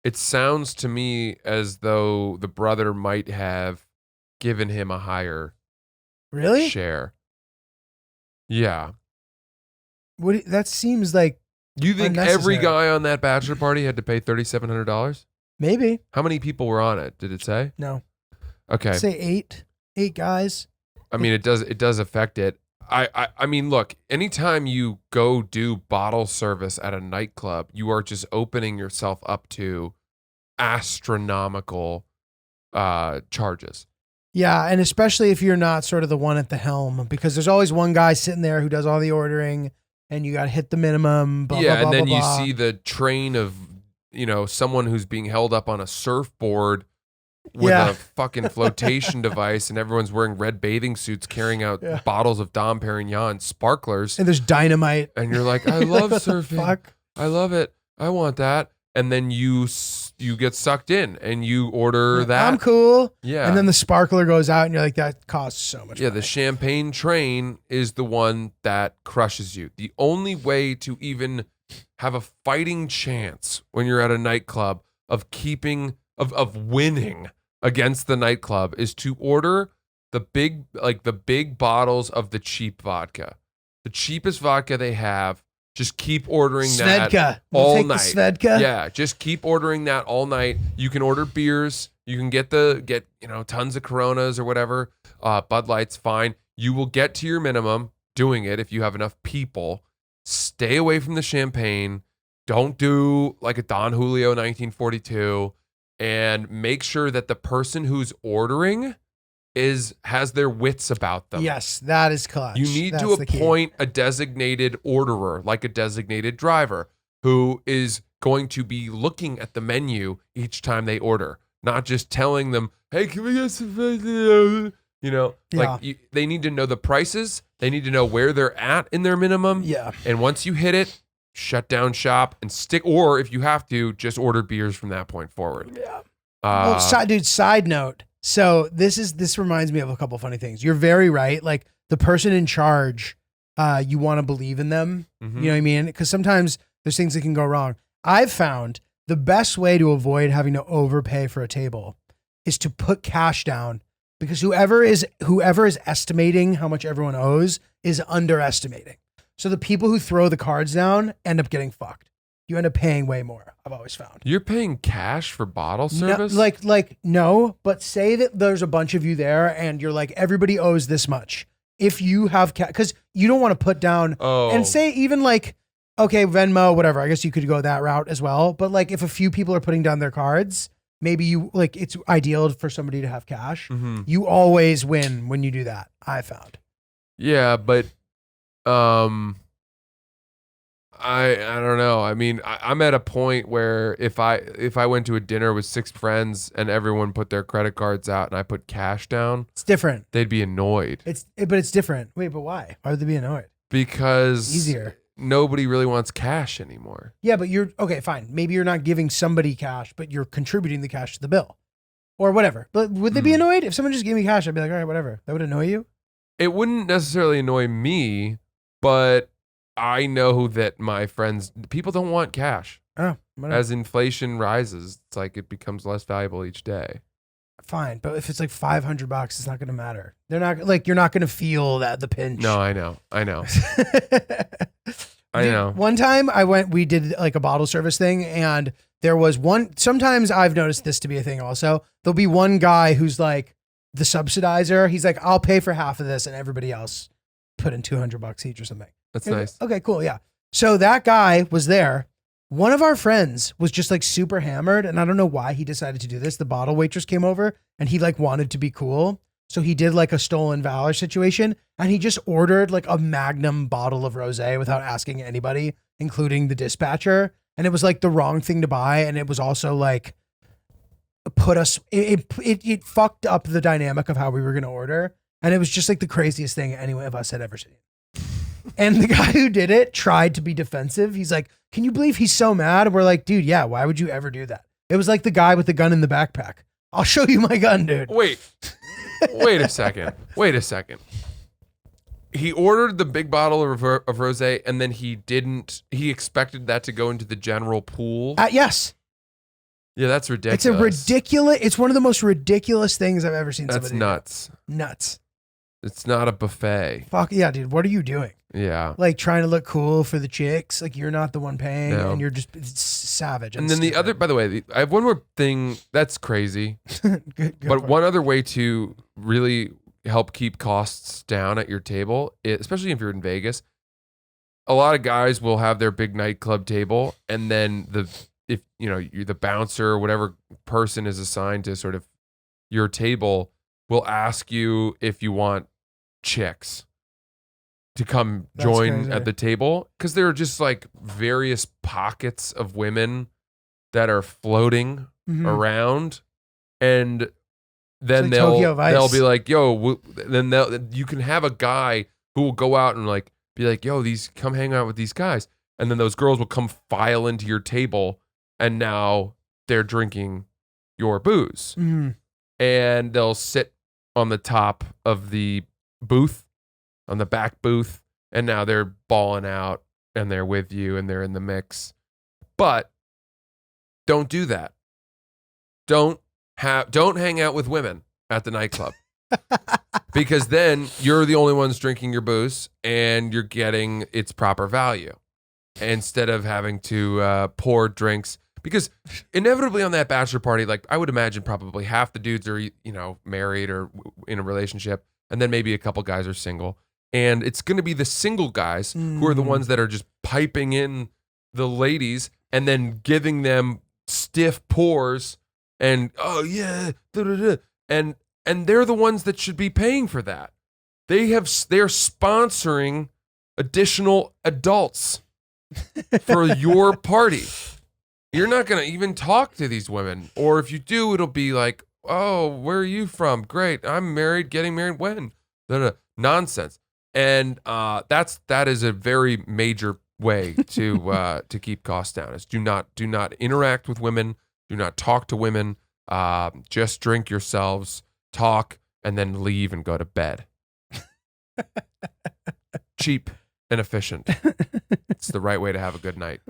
It sounds to me as though the brother might have given him a higher Really? share. Yeah. That seems like You think every unnecessary. guy on that bachelor party had to pay $3,700? Maybe. How many people were on it? Did it say? No. Okay. Say 8 guys. I mean, it does affect it. I mean, look, anytime you go do bottle service at a nightclub, you are just opening yourself up to astronomical charges. Yeah, and especially if you're not sort of the one at the helm, because there's always one guy sitting there who does all the ordering, and you got to hit the minimum. Blah, Yeah, blah, blah, and then blah, you blah. see the train of, someone who's being held up on a surfboard with Yeah. a fucking flotation device, and everyone's wearing red bathing suits carrying out Yeah. bottles of Dom Perignon and sparklers. And there's dynamite. And you're like, I love What the surfing. fuck? I love it. I want that. And then you you get sucked in and you order that. I'm cool. Yeah. And then the sparkler goes out and you're like, that costs so much Yeah, money. the champagne train is the one that crushes you. The only way to even have a fighting chance when you're at a nightclub of winning against the nightclub is to order the big bottles of the cheap vodka. The cheapest vodka they have. Just keep ordering Svedka. that We'll all take night. The Svedka. Yeah, just keep ordering that all night. You can order beers. You can get tons of Coronas or whatever. Bud Light's fine. You will get to your minimum doing it if you have enough people. Stay away from the champagne. Don't do like a Don Julio 1942, and make sure that the person who's ordering has their wits about them. Yes, that is clutch. You need That's to the key. appoint a designated orderer, like a designated driver, who is going to be looking at the menu each time they order, not just telling them, "Hey, can we get some?" They need to know the prices. They need to know where they're at in their minimum. Yeah. And once you hit it, shut down shop and stick. Or if you have to, just order beers from that point forward. Yeah. Side note. So this reminds me of a couple funny things. You're very right. Like the person in charge, you want to believe in them. Mhm. You know what I mean? Because sometimes there's things that can go wrong. I've found the best way to avoid having to overpay for a table is to put cash down, because whoever is estimating how much everyone owes is underestimating. So the people who throw the cards down end up getting fucked. You end up paying way more, I've always found. You're paying cash for bottle service? No, but say that there's a bunch of you there and you're like, everybody owes this much. If you have cash, because you don't want to put down, and say even like, okay, Venmo, whatever, I guess you could go that route as well. But like if a few people are putting down their cards, maybe it's ideal for somebody to have cash. Mhm. You always win when you do that, I found. Yeah, but I don't know. I mean, I'm at a point where if I went to a dinner with 6 friends and everyone put their credit cards out and I put cash down, It's different. they'd be annoyed. But it's different. Wait, but why? Why would they be annoyed? Because Easier. nobody really wants cash anymore. Yeah, but you're okay, fine. Maybe you're not giving somebody cash, but you're contributing the cash to the bill or whatever. But would they be annoyed if someone just gave me cash? I'd be like, all right, whatever. That would annoy you. It wouldn't necessarily annoy me, but I know that my friends, people don't want cash. Oh, whatever. As inflation rises, it's like it becomes less valuable each day. Fine, but if it's like $500, it's not going to matter. They're not like you're not going to feel the pinch. No, I know. I know. One time we did like a bottle service thing, and there was one. Sometimes I've noticed this to be a thing. Also, there'll be one guy who's like the subsidizer. He's like, I'll pay for half of this, and everybody else put in $200 each or something. That's nice. Okay, cool. Yeah. So that guy was there. One of our friends was just like super hammered, and I don't know why he decided to do this. The bottle waitress came over and he like wanted to be cool. So he did like a stolen valor situation, and he just ordered like a magnum bottle of rosé without asking anybody, including the dispatcher. And it was like the wrong thing to buy. And it was also like it fucked up the dynamic of how we were going to order. And it was just like the craziest thing any of us had ever seen. And the guy who did it tried to be defensive. He's like, can you believe he's so mad? We're like, dude, yeah, why would you ever do that? It was like the guy with the gun in the backpack. I'll show you my gun, dude. Wait a second. He ordered the big bottle of rosé, and then he expected that to go into the general pool. Yes. Yeah, that's ridiculous. It's one of the most ridiculous things I've ever seen That's somebody nuts. do. Nuts. It's not a buffet. Fuck yeah, dude. What are you doing? Yeah. Like trying to look cool for the chicks. Like you're not the one paying, No. and you're just it's savage. And then the other, by the way, I have one more thing that's crazy. But one other way to really help keep costs down at your table, especially if you're in Vegas, a lot of guys will have their big nightclub table, and then you're the bouncer or whatever person is assigned to sort of your table will ask you if you want chicks to come join at the table, because there are just like various pockets of women that are floating around, and then they'll be like, yo, you can have a guy who will go out and like be like, yo, come hang out with these guys, and then those girls will come file into your table, and now they're drinking your booze. Mm-hmm. And they'll sit on the top of the booth, on the back booth, and now they're balling out and they're with you and they're in the mix. But don't do that. Don't hang out with women at the nightclub. Because then you're the only ones drinking your booze and you're getting its proper value instead of having to pour drinks. Because inevitably on that bachelor party, like I would imagine probably half the dudes are, married or in a relationship, and then maybe a couple guys are single. And it's going to be the single guys who are the ones that are just piping in the ladies and then giving them stiff pours and, oh yeah, da-da-da. And they're the ones that should be paying for that. They're sponsoring additional adults for your party. You're not going to even talk to these women. Or if you do, it'll be like, oh, where are you from? Great. I'm married. Getting married when? Nonsense. And that is a very major way to keep costs down. Is do not interact with women. Do not talk to women. Just drink yourselves, talk, and then leave and go to bed. Cheap and efficient. It's the right way to have a good night.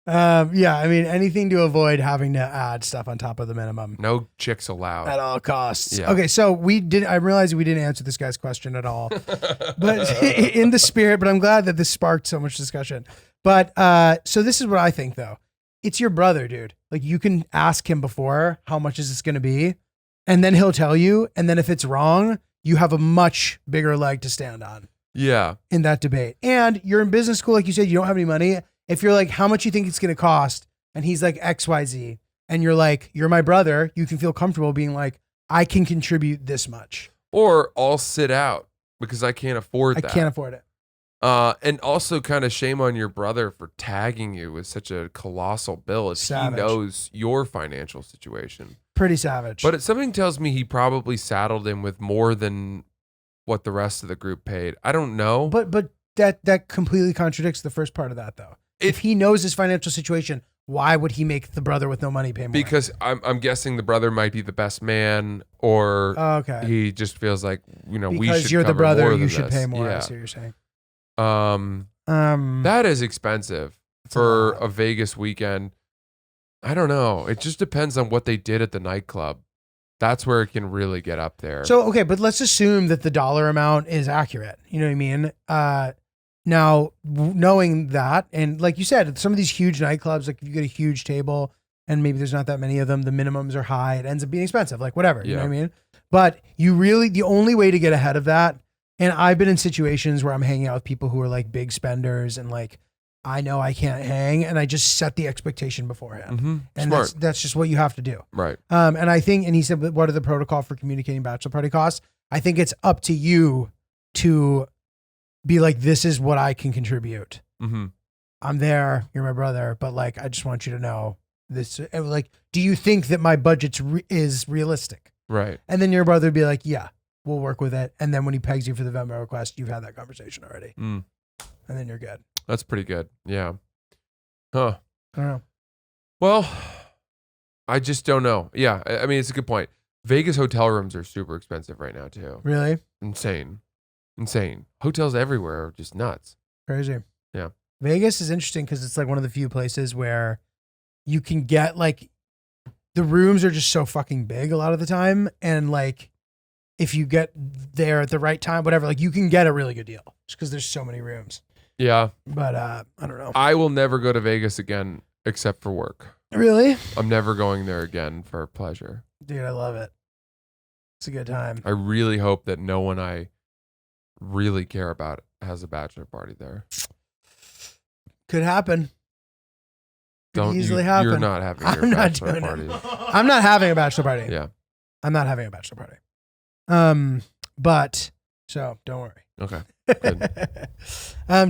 Yeah, I mean, anything to avoid having to add stuff on top of the minimum. No chicks allowed. At all costs. Yeah. Okay, so I realized we didn't answer this guy's question at all. But in the spirit, but I'm glad that this sparked so much discussion. But so this is what I think though. It's your brother, dude. Like you can ask him before, how much is this going to be? And then he'll tell you. And then if it's wrong, you have a much bigger leg to stand on. Yeah. In that debate. And you're in business school, like you said, you don't have any money. If you're like, how much you think it's going to cost? And he's like XYZ. And you're like, you're my brother. You can feel comfortable being like, I can contribute this much. Or I'll sit out because I can't afford that. I can't afford it. And also kind of shame on your brother for tagging you with such a colossal bill as Savage. he knows your financial situation. Pretty savage. But something tells me he probably saddled him with more than what the rest of the group paid. I don't know. But that completely contradicts the first part of that though. If he knows his financial situation, why would he make the brother with no money pay more? Because I'm guessing the brother might be the best man, or he just feels like, we should because you're the cover brother, more you than should this. pay more. Yeah. I see what you're saying. That is expensive for a Vegas weekend. I don't know. It just depends on what they did at the nightclub. That's where it can really get up there. So, okay, but let's assume that the dollar amount is accurate. You know what I mean? Now, knowing that, and like you said, some of these huge nightclubs, like if you get a huge table and maybe there's not that many of them, the minimums are high, it ends up being expensive, like whatever, you know what I mean? But the only way to get ahead of that, and I've been in situations where I'm hanging out with people who are like big spenders and like, I know I can't hang, and I just set the expectation beforehand. Mm-hmm. And Smart. that's just what you have to do. Right. And I think, and he said, what are the protocol for communicating bachelor party costs? I think it's up to you to be like, this is what I can contribute. Mm-hmm. I'm there. You're my brother. But like, I just want you to know this. Like, do you think that my budget is realistic? Right. And then your brother would be like, yeah, we'll work with it. And then when he pegs you for the Venmo request, you've had that conversation already. Mm. And then you're good. That's pretty good. Yeah. Huh. I don't know. Well, I just don't know. Yeah. I mean, it's a good point. Vegas hotel rooms are super expensive right now too. Really? Insane. Hotels everywhere are just nuts. Crazy. Yeah. Vegas is interesting because it's like one of the few places where you can get like, the rooms are just so fucking big a lot of the time. And like, if you get there at the right time, whatever, like you can get a really good deal just because there's so many rooms. Yeah. But I don't know. I will never go to Vegas again except for work. Really? I'm never going there again for pleasure. Dude, I love it. It's a good time. I really hope that no one I really care about has a bachelor party there. Could happen. Don't easily you, happen. You're not having I'm your not bachelor doing party. I'm not having a bachelor party. Yeah. I'm not having a bachelor party. But so don't worry. Okay.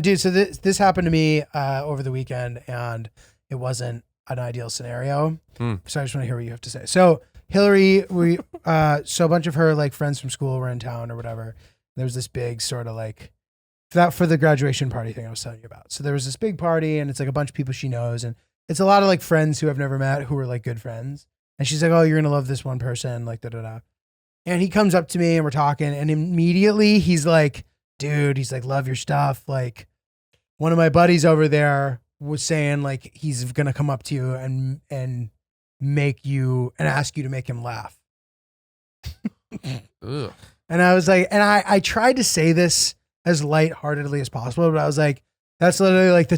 Dude, so this happened to me over the weekend, and it wasn't an ideal scenario. So I just want to hear what you have to say. So Hillary, so a bunch of her like friends from school were in town or whatever. There was this big sort of like that for the graduation party thing I was telling you about. So there was this big party, and it's like a bunch of people she knows, and it's a lot of like friends who I've never met who are like good friends. And she's like, oh, you're going to love this one person, like da da da. And he comes up to me and we're talking, and immediately he's like, dude, he's like, love your stuff. Like, one of my buddies over there was saying like he's going to come up to you and make you and ask you to make him laugh. Ugh. And I was like, and I tried to say this as lightheartedly as possible, but I was like, that's literally like the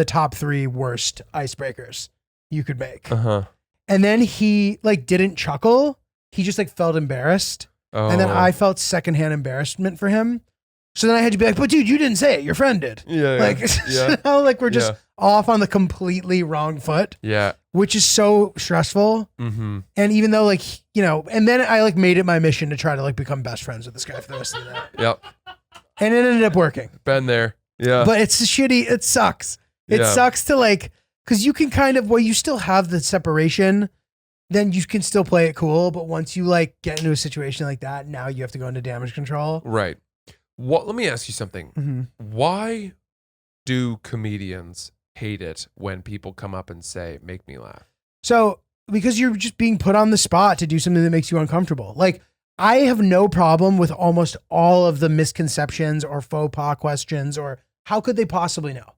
top three worst icebreakers you could make. Uh-huh. And then he like didn't chuckle. He just like felt embarrassed. Oh. And then I felt secondhand embarrassment for him. So then I had to be like, but dude, you didn't say it. Your friend did. Yeah. Like, Yeah. now like we're just off on the completely wrong foot. Yeah. Which is so stressful. Mm-hmm. And even though like, you know, and then I like made it my mission to try to like become best friends with this guy for the rest of the night. Yep. And it ended up working. Been there. Yeah. But it's shitty. It sucks. It sucks to like, because you can kind of, well, you still have the separation, then you can still play it cool. But once you like get into a situation like that, now you have to go into damage control. Right. Let me ask you something. Mm-hmm. Why do comedians hate it when people come up and say, make me laugh? So, because you're just being put on the spot to do something that makes you uncomfortable. Like, I have no problem with almost all of the misconceptions or faux pas questions or how could they possibly know?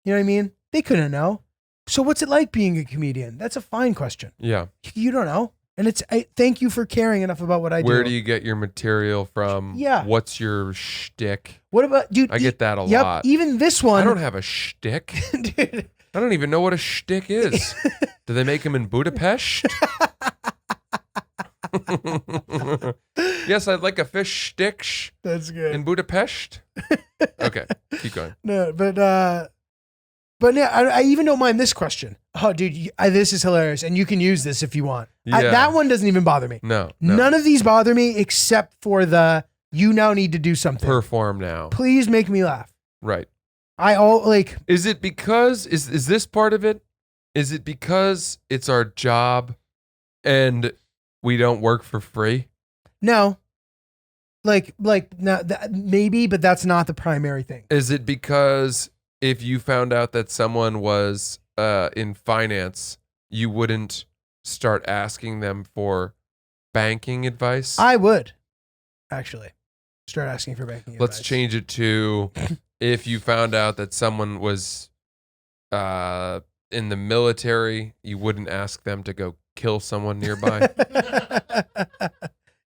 You know what I mean? They couldn't know. So what's it like being a comedian? That's a fine question. Yeah. You don't know. And thank you for caring enough about what I do. Where do you get your material from? Yeah. What's your shtick? What about, dude? I get that a lot. Even this one. I don't have a shtick. Dude. I don't even know what a shtick is. Do they make them in Budapest? Yes, I'd like a fish stick That's good. in Budapest. Okay, keep going. No, but yeah, I even don't mind this question. Oh, dude, this is hilarious, and you can use this if you want. Yeah. That one doesn't even bother me. No. None of these bother me except for you now need to do something. Perform now. Please make me laugh. Right. Is it because is this part of it? Is it because it's our job and we don't work for free? No. Maybe, but that's not the primary thing. Is it because if you found out that someone was in finance, you wouldn't start asking them for banking advice? I would actually start asking for banking advice. Let's change it to if you found out that someone was in the military, you wouldn't ask them to go kill someone nearby.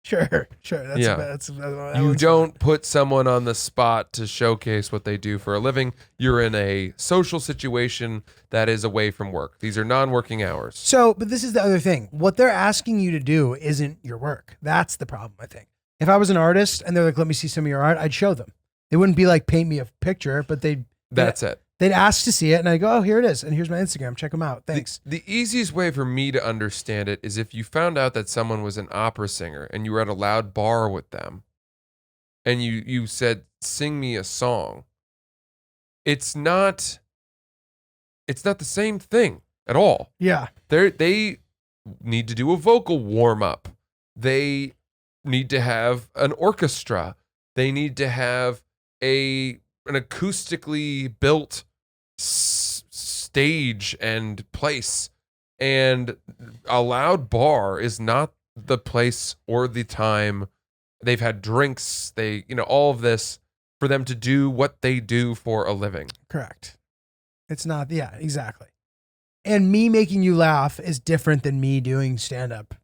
Sure. That's you don't put someone on the spot to showcase what they do for a living. You're in a social situation that is away from work. These are non-working hours. So, but this is the other thing. What they're asking you to do isn't your work. That's the problem, I think. If I was an artist and they're like, let me see some of your art, I'd show them. They wouldn't be like, paint me a picture, but That's it. They'd ask to see it, and I go, oh, here it is, and here's my Instagram. Check them out. Thanks. The easiest way for me to understand it is if you found out that someone was an opera singer and you were at a loud bar with them, and you said, sing me a song. It's not the same thing at all. Yeah. They need to do a vocal warm-up. They need to have an orchestra. They need to have an acoustically built stage and place, and a loud bar is not the place or the time. They've had drinks, all of this for them to do what they do for a living. Correct. It's not, yeah, exactly. And me making you laugh is different than me doing stand-up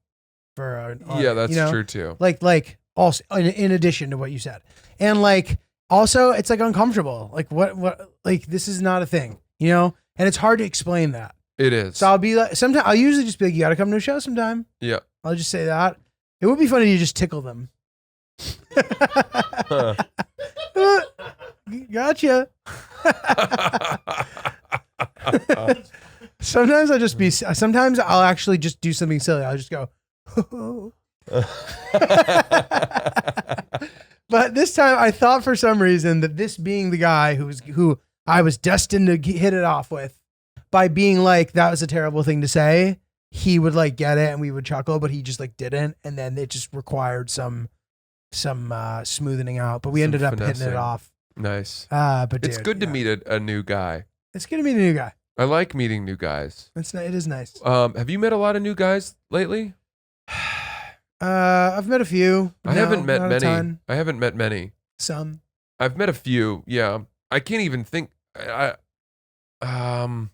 for an audience, yeah, that's true too. Like also in addition to what you said, and like also it's like uncomfortable. Like what like this is not a thing, and it's hard to explain that. It is. So I'll be like, sometimes I'll usually just be like, you got to come to a show sometime. Yeah. I'll just say that. It would be funny to just tickle them. Gotcha. Sometimes I'll actually just do something silly. I'll just go, but this time I thought for some reason that this being the guy who I was destined to hit it off with, by being like, that was a terrible thing to say, he would like get it and we would chuckle, but he just like didn't. And then it just required some smoothing out, but we ended up hitting it off. Nice. But it's good to meet a new guy. It's good to meet a new guy. I like meeting new guys. It is nice. Have you met a lot of new guys lately? I've met a few. I haven't met not a many. ton. I haven't met many. Some. I've met a few. Yeah, I can't even think. So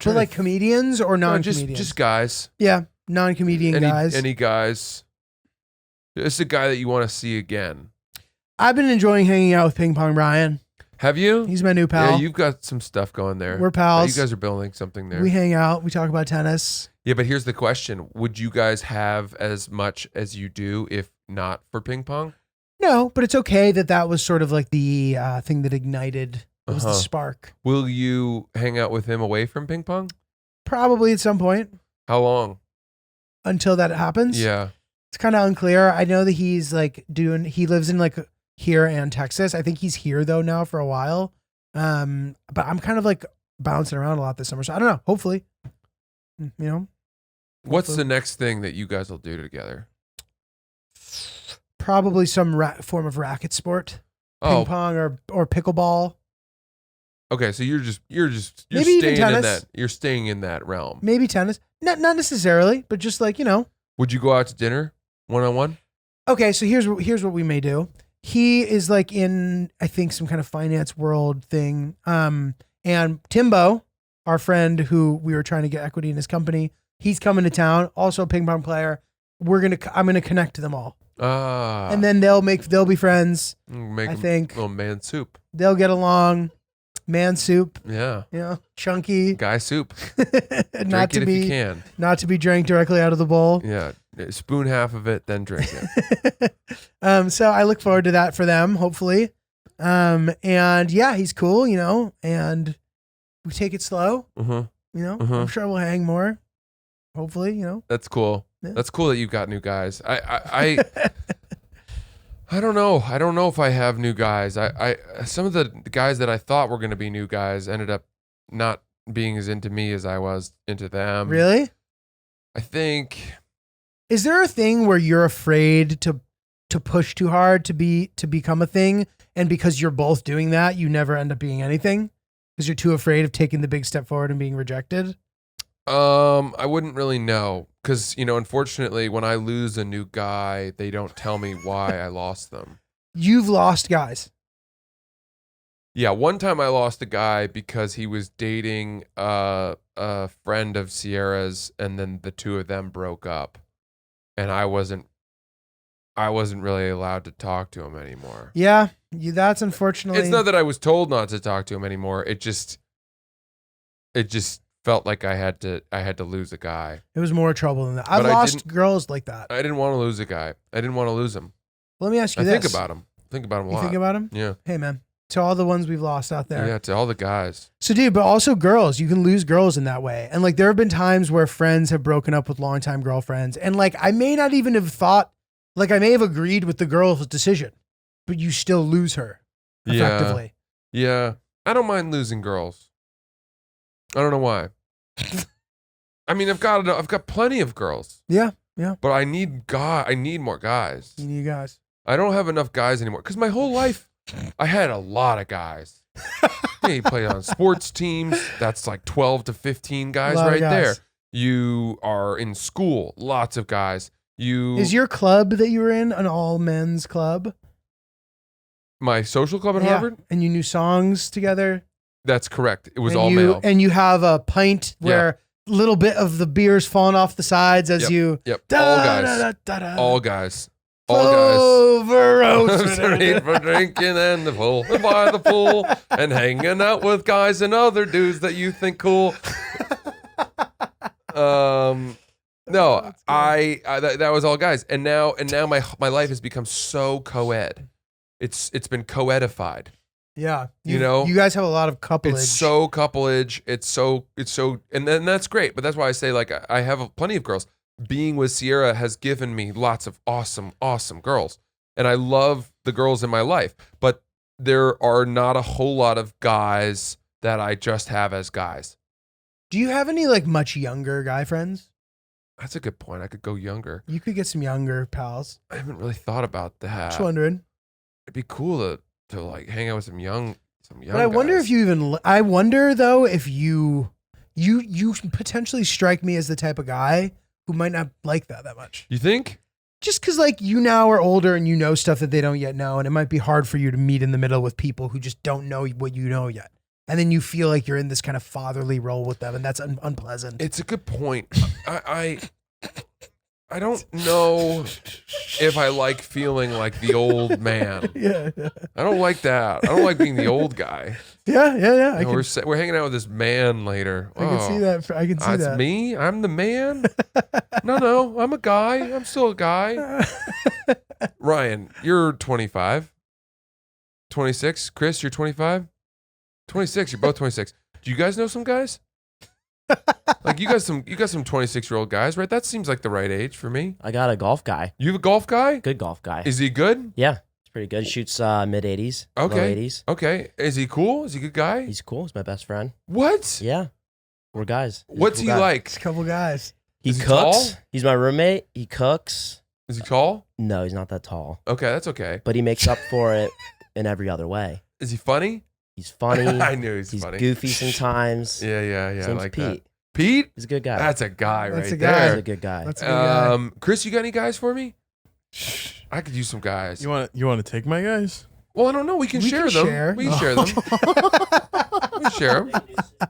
like comedians or no, non-comedians? just guys. Yeah, non-comedian guys. Any guys. It's a guy that you want to see again. I've been enjoying hanging out with Ping Pong Brian. Have you? He's my new pal. Yeah, you've got some stuff going there. We're pals. You guys are building something there. We hang out. We talk about tennis. Yeah, but here's the question. Would you guys have as much as you do if not for ping pong? No, but it's okay that was sort of like the thing that ignited. It was the spark. Will you hang out with him away from ping pong? Probably at some point. How long? Until that happens? Yeah. It's kind of unclear. I know that he's like he lives in like here and Texas. I think he's here though now for a while. But I'm kind of like bouncing around a lot this summer. So I don't know. Hopefully, you know. What's the next thing that you guys will do together? Probably some form of racket sport. Ping pong or pickleball. Okay, so you're Maybe even staying in tennis. that. You're staying in that realm. Maybe tennis. Not necessarily, but just like, you know. Would you go out to dinner one-on-one? Okay, so here's what we may do. He is like in, I think, some kind of finance world thing. And Timbo, our friend who we were trying to get equity in his company, he's coming to town, also a ping pong player. I'm gonna connect them all. And then they'll be friends. Make I think little man soup. they'll get along. Man soup. Yeah. You know, chunky. Guy soup. Not Drink it if you can. Not to be drank directly out of the bowl. Yeah. Spoon half of it, then drink it. So I look forward to that for them, hopefully. And yeah, he's cool, you know, and we take it slow. You know, I'm sure we'll hang more. Hopefully, you know. That's cool. Yeah. That's cool that you've got new guys. I don't know. I don't know if I have new guys. I some of the guys that I thought were going to be new guys ended up not being as into me as I was into them. Really? I think. Is there a thing where you're afraid to push too hard to become a thing, and because you're both doing that, you never end up being anything because you're too afraid of taking the big step forward and being rejected? I wouldn't really know because, you know, unfortunately, when I lose a new guy, they don't tell me why I lost them. You've lost guys. Yeah, one time I lost a guy because he was dating a friend of Sierra's, and then the two of them broke up, and I wasn't really allowed to talk to him anymore. Yeah, that's unfortunately. It's not that I was told not to talk to him anymore. It just felt like I had to lose a guy. It was more trouble than that. I've lost girls like that. I didn't want to lose a guy. I didn't want to lose him. Let me ask you I this. think about him. A lot. You think about him? Yeah. Hey, man. To all the ones we've lost out there. Yeah, to all the guys. So, dude, but also girls. You can lose girls in that way. And, like, there have been times where friends have broken up with longtime girlfriends. And, like, I may not even have thought, like, I may have agreed with the girl's decision, but you still lose her effectively. Yeah. I don't mind losing girls. I don't know why. I mean, I've got plenty of girls. Yeah. But I need more guys. You need guys. I don't have enough guys anymore because my whole life I had a lot of guys. You play on sports teams. That's like 12 to 15 guys right there. You are in school. Lots of guys. Is your club that you were in an all men's club? My social club at Harvard? And you knew songs together? That's correct. It was all male. And you have a pint where a little bit of the beer's falling off the sides as you... Yep. All guys. All guys. All guys. Ready for drinking and the pool, and by the pool, and hanging out with guys and other dudes that you think cool. No, that was all guys, and now my life has become so co-ed. It's been co-edified. Yeah, you know, you guys have a lot of couplage. It's so couplage. It's so, and then that's great. But that's why I say, like, I have plenty of girls. Being with Sierra has given me lots of awesome girls, and I love the girls in my life. But there are not a whole lot of guys that I just have as guys. Do you have any like much younger guy friends? That's a good point. I could go younger. You could get some younger pals. I haven't really thought about that. Just wondering. It'd be cool to like hang out with some young Some young But I wonder guys. if you even. I wonder though if you potentially strike me as the type of guy who might not like that much. You think? Just because like you now are older and you know stuff that they don't yet know, and it might be hard for you to meet in the middle with people who just don't know what you know yet. And then you feel like you're in this kind of fatherly role with them, and that's unpleasant. It's a good point. I don't know if I like feeling like the old man. Yeah. I don't like that. I don't like being the old guy. Yeah. You know, we're hanging out with this man later. I can see that. I can see That's that. me? I'm the man? No, I'm a guy. I'm still a guy. Ryan, you're 25. 26. Chris, you're 25. 26. You're both 26. Do you guys know some guys? Like you got some 26-year-old guys, right? That seems like the right age for me. I got a golf guy. You have a golf guy? Good golf guy. Is he good? Yeah, he's pretty good. Shoots mid 80s, low Okay. 80s. Okay. Is he cool? Is he a good guy? He's cool. He's my best friend. What? Yeah, we're guys. He's a What's cool he guy. like? It's a couple guys. He Is he cooks. tall? He's my roommate. He cooks. Is he tall? No, he's not that tall, Okay, that's okay. but he makes up for it in every other way. Is he funny? He's funny. I knew he's funny. Goofy sometimes. Yeah. His I name's like Pete. that. Pete? He's a good guy. That's a guy That's right a guy. He's there. a good guy. That's a good guy. Chris, you got any guys for me? I could use some guys. You want to take my guys? Well, I don't know. We can share them. We can share them. We can share them.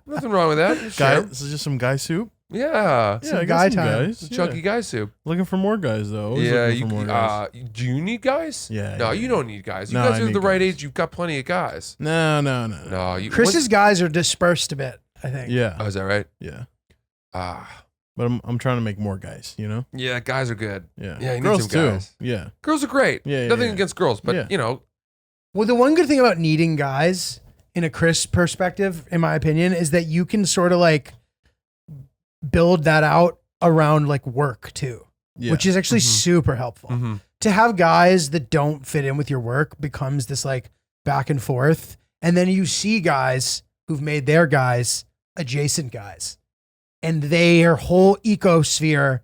Nothing wrong with that. Share Guy, 'em. this is just some guy soup. Yeah. Yeah, Some I guy got some time. guys. It's a chunky guy soup. Looking for more guys though. Always Yeah. looking for more guys. Do you need guys? Yeah, No, yeah, you don't need guys. You No, guys I are need the right guys. age. You've got plenty of guys. No. No. Chris's guys are dispersed a bit, I think. Yeah. Oh, is that right? Yeah. Ah. But I'm trying to make more guys. You know. Yeah, guys are good. Yeah. Yeah, you need Girls some too. guys. Yeah. Girls are great. Yeah, Nothing yeah. against girls, but Yeah. you know, Well, the one good thing about needing guys in a Chris perspective, in my opinion, is that you can sort of like build that out around like work too, Yeah. which is actually Mhm. super helpful. mhm. To have guys that don't fit in with your work becomes this like back and forth. And then you see guys who've made their guys adjacent guys, and their whole ecosphere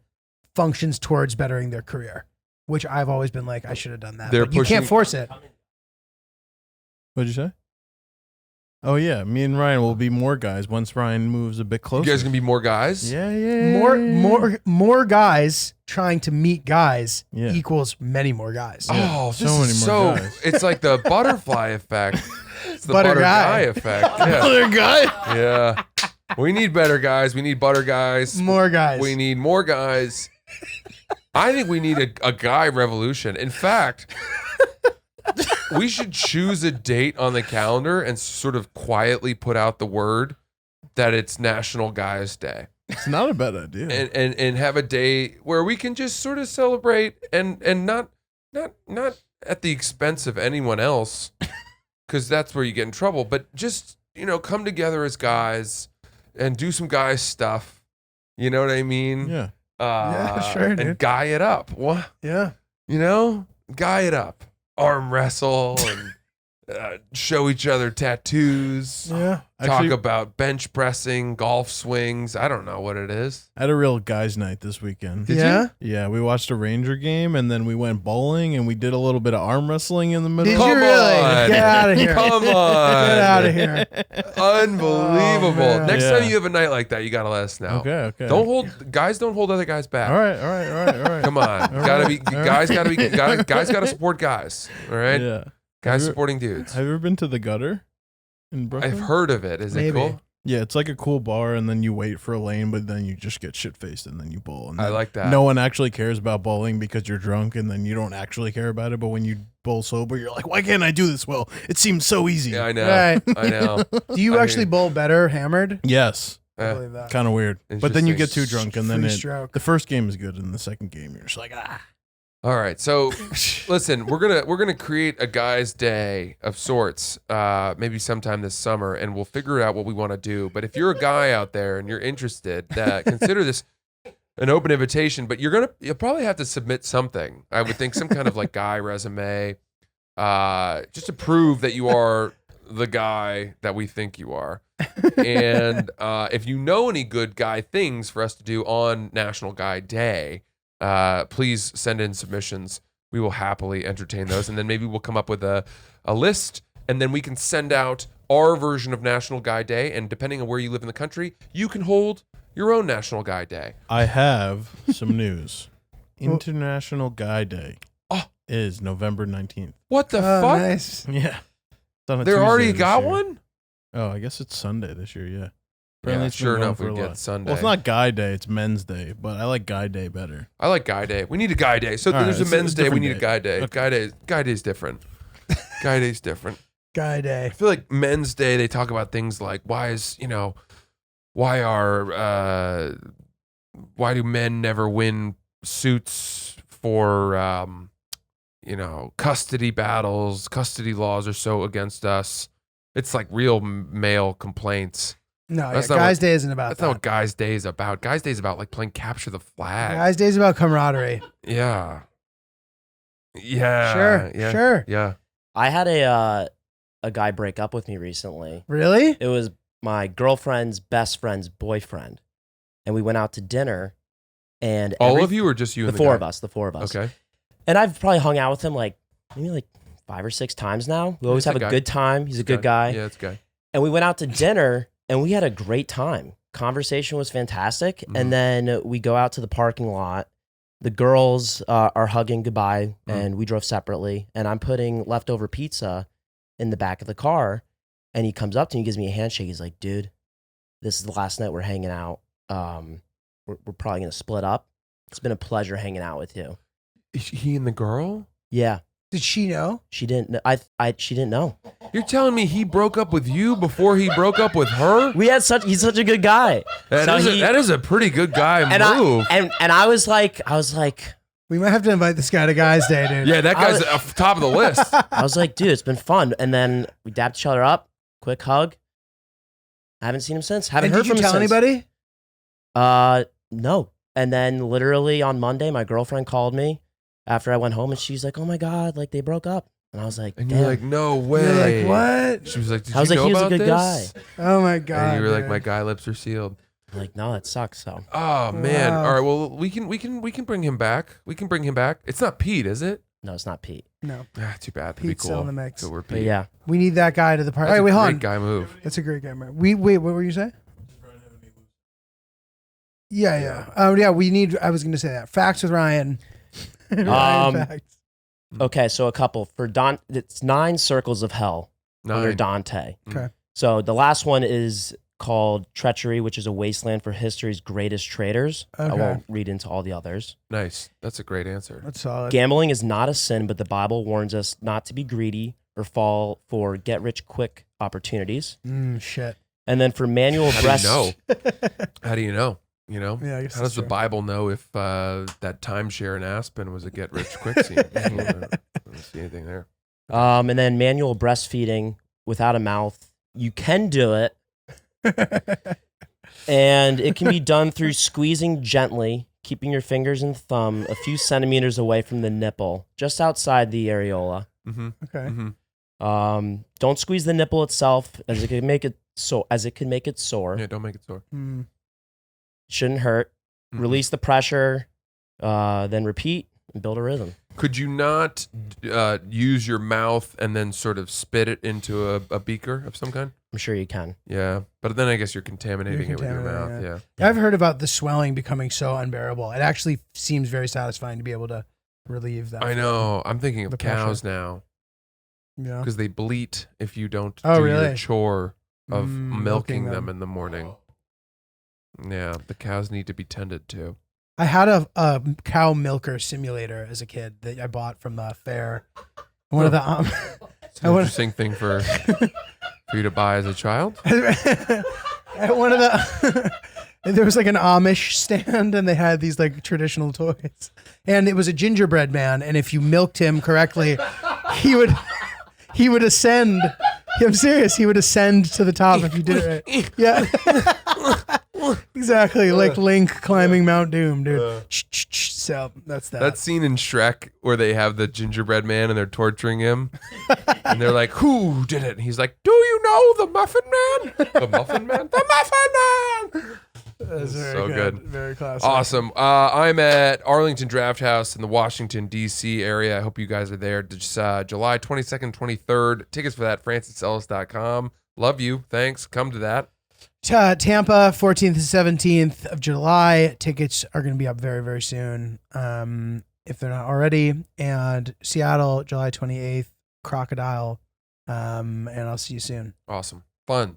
functions towards bettering their career, which I've always been like, I should have done that. They're But you can't pushing- force it. What'd you say? Oh yeah, me and Ryan will be more guys once Ryan moves a bit You closer. guys gonna be more guys? Yeah. More guys trying to meet guys Yeah. equals many more guys. Yeah, Oh, so this many is more so. guys. It's like the butterfly effect. It's the Butter butter guy. guy effect. Yeah. Other guy. Yeah. We need better guys. We need butter guys. More guys. We need more guys. I think we need a guy revolution. In fact, we should choose a date on the calendar and sort of quietly put out the word that it's National Guys Day. It's not a bad idea. And have a day where we can just sort of celebrate and not at the expense of anyone else, because that's where you get in trouble, but just, you know, come together as guys and do some guy stuff. You know what I mean? yeah. Yeah, sure, And dude. guy it up. What? Yeah. You know? Guy it up. Arm wrestle and show each other tattoos. Yeah. Actually, Talk about bench pressing, golf swings. I don't know what it is. I had a real guys' night this weekend. Did yeah. Yeah, we watched a Ranger game and then we went bowling and we did a little bit of arm wrestling in the middle. Did Come you really? on. Get out of here. Come Get on. out of here. Unbelievable. Oh, man. Next Yeah. time you have a night like that, you gotta let us know. Okay. Don't hold other guys back. All right. Come on. All Gotta right. be All guys right. gotta be guys gotta support guys. All right? Yeah. Guys Have you- supporting dudes. Have you ever been to the Gutter in Brooklyn? I've heard of it. Is it Maybe. cool? Yeah, it's like a cool bar, and then you wait for a lane, but then you just get shit faced, and then you bowl. And I then like that. No one actually cares about bowling because you're drunk, and then you don't actually care about it. But when you bowl sober, you're like, why can't I do this well? It seems so easy. Yeah, I know. Right. I know. Do you I actually mean- bowl better hammered? Yes, I Uh, believe that. kind of weird. But then you get Interesting. too drunk, and then Free it, stroke. the first game is good, and the second game you're just like, ah. All right. So listen, we're gonna create a guys' day of sorts, maybe sometime this summer, and we'll figure out what we want to do. But if you're a guy out there and you're interested, consider this an open invitation. But you'll probably have to submit something. I would think some kind of like guy resume, just to prove that you are the guy that we think you are. And if you know any good guy things for us to do on National Guy Day, please send in submissions. We will happily entertain those. And then maybe we'll come up with a list, and then we can send out our version of National Guy Day, and depending on where you live in the country, you can hold your own National Guy Day. I have some news. International Guy Day is November 19th. What the fuck? Nice. Yeah. It's on a They Tuesday already this got year. one? Oh, I guess it's Sunday this year, yeah. Yeah, it's been sure going enough, for we a get lot. Sunday. Well, it's not Guy Day, it's Men's Day, but I like Guy Day better. I like Guy Day. We need a Guy Day. So All right, there's a it's Men's a Day. We different need a Guy Day. Okay. Guy Day's different. Guy Day's different. Guy Day. I feel like Men's Day, they talk about things like why do men never win suits for custody battles? Custody laws are so against us. It's like real male complaints. No, That's yeah, not Guys what- Day isn't about That's that. not what Guys Day is about. Guys Day is about like playing capture the flag. Guys Day is about camaraderie. Yeah. Yeah. Sure. Yeah. Sure. Yeah. I had a guy break up with me recently. Really? It was my girlfriend's best friend's boyfriend, and we went out to dinner. And All of you, or just you? the and four guy? of us, the four of us. Okay. And I've probably hung out with him maybe 5 or 6 times now. We always He's a have a guy. good time. He's a good guy. Yeah, it's a guy. And we went out to dinner and we had a great time. Conversation was fantastic. Mhm. And then we go out to the parking lot. The girls are hugging goodbye and we drove separately. And I'm putting leftover pizza in the back of the car. And he comes up to me, gives me a handshake. He's like, dude, this is the last night we're hanging out. We're probably going to split up. It's been a pleasure hanging out with you. Is he and the girl? Yeah. Did she know? She didn't know. She didn't know. You're telling me he broke up with you before he broke up with her? He's such a good guy. That is a pretty good guy move. I was like, We might have to invite this guy to Guys Day, dude. Yeah, that guy's at top of the list. I was like, dude, it's been fun. And then we dapped each other up, quick hug. I haven't seen him since. Haven't And heard did you from him tell since. anybody? No. And then literally on Monday, my girlfriend called me after I went home and she's like, oh my God, like they broke up. And I was like, And damn. you're like, no way. You're like, what? She was like, did I was you like, know he was a about good this? guy. Oh my God. And you were like, dude. my guy lips are sealed. I'm like, no, that sucks. So Oh man. Wow. All right. Well, we can bring him back. We can bring him back. It's not Pete, is it? no, it's not Pete. No. Ah, too bad. That'd Pete's be still cool. in the mix. So we're Pete. But yeah. We need that guy to the party. That's All right, a wait, hold great on. guy move. That's a great guy. Man. Wait, what were you saying? Yeah. Yeah, we need, I was going to say that. Facts with Ryan. Ryan facts. Okay, so a couple for it's 9 circles of hell under 9. Dante. Okay. So the last one is called Treachery, which is a wasteland for history's greatest traitors. I Okay. won't read into all the others. Nice. That's a great answer. That's solid. Gambling is not a sin, but the Bible warns us not to be greedy or fall for get-rich-quick opportunities. Shit. And then for manual How do breast... you know? How do you know? You know? Yeah, I guess How that's does the true. Bible know if that timeshare in Aspen was a get rich quick scene? I don't see anything there. And then manual breastfeeding without a mouth. You can do it, and it can be done through squeezing gently, keeping your fingers and thumb a few centimeters away from the nipple, just outside the areola. Mm-hmm. Okay. Mm-hmm. Don't squeeze the nipple itself, as it can make it sore. Yeah, don't make it sore. Mm. Shouldn't hurt. Mhm. Release the pressure, then repeat and build a rhythm. Could you not use your mouth and then sort of spit it into a beaker of some kind? I'm sure you can. Yeah, but then I guess you're contaminating it with your mouth. contaminating Yeah. I've heard about the swelling becoming so unbearable. It actually seems very satisfying to be able to relieve that. I know. I'm thinking of The pressure. cows now Yeah. because they bleat if you don't Oh, do your really? chore of Mm, milking them in the morning. Yeah, the cows need to be tended to. I had a cow milker simulator as a kid that I bought from the fair. One of the It's an interesting thing for you to buy as a child. at one of the there was like an Amish stand and they had these like traditional toys. And it was a gingerbread man, and if you milked him correctly, he would ascend. I'm serious, he would ascend to the top if you did it right. Yeah. Exactly, like Link climbing Mount Doom, dude. So that's that. That scene in Shrek where they have the gingerbread man and they're torturing him, and they're like, "Who did it?" And he's like, "Do you know the Muffin Man? The Muffin Man? The Muffin Man!" That's very so good. Very classic. Awesome. I'm at Arlington Draft House in the Washington, D.C. area. I hope you guys are there. Just July 22nd, 23rd. Tickets for that, francisellis.com. Love you. Thanks. Come to that. Tampa, 14th and 17th of July. Tickets are going to be up very, very soon, if they're not already. And Seattle, July 28th, Crocodile. And I'll see you soon. Awesome. Fun.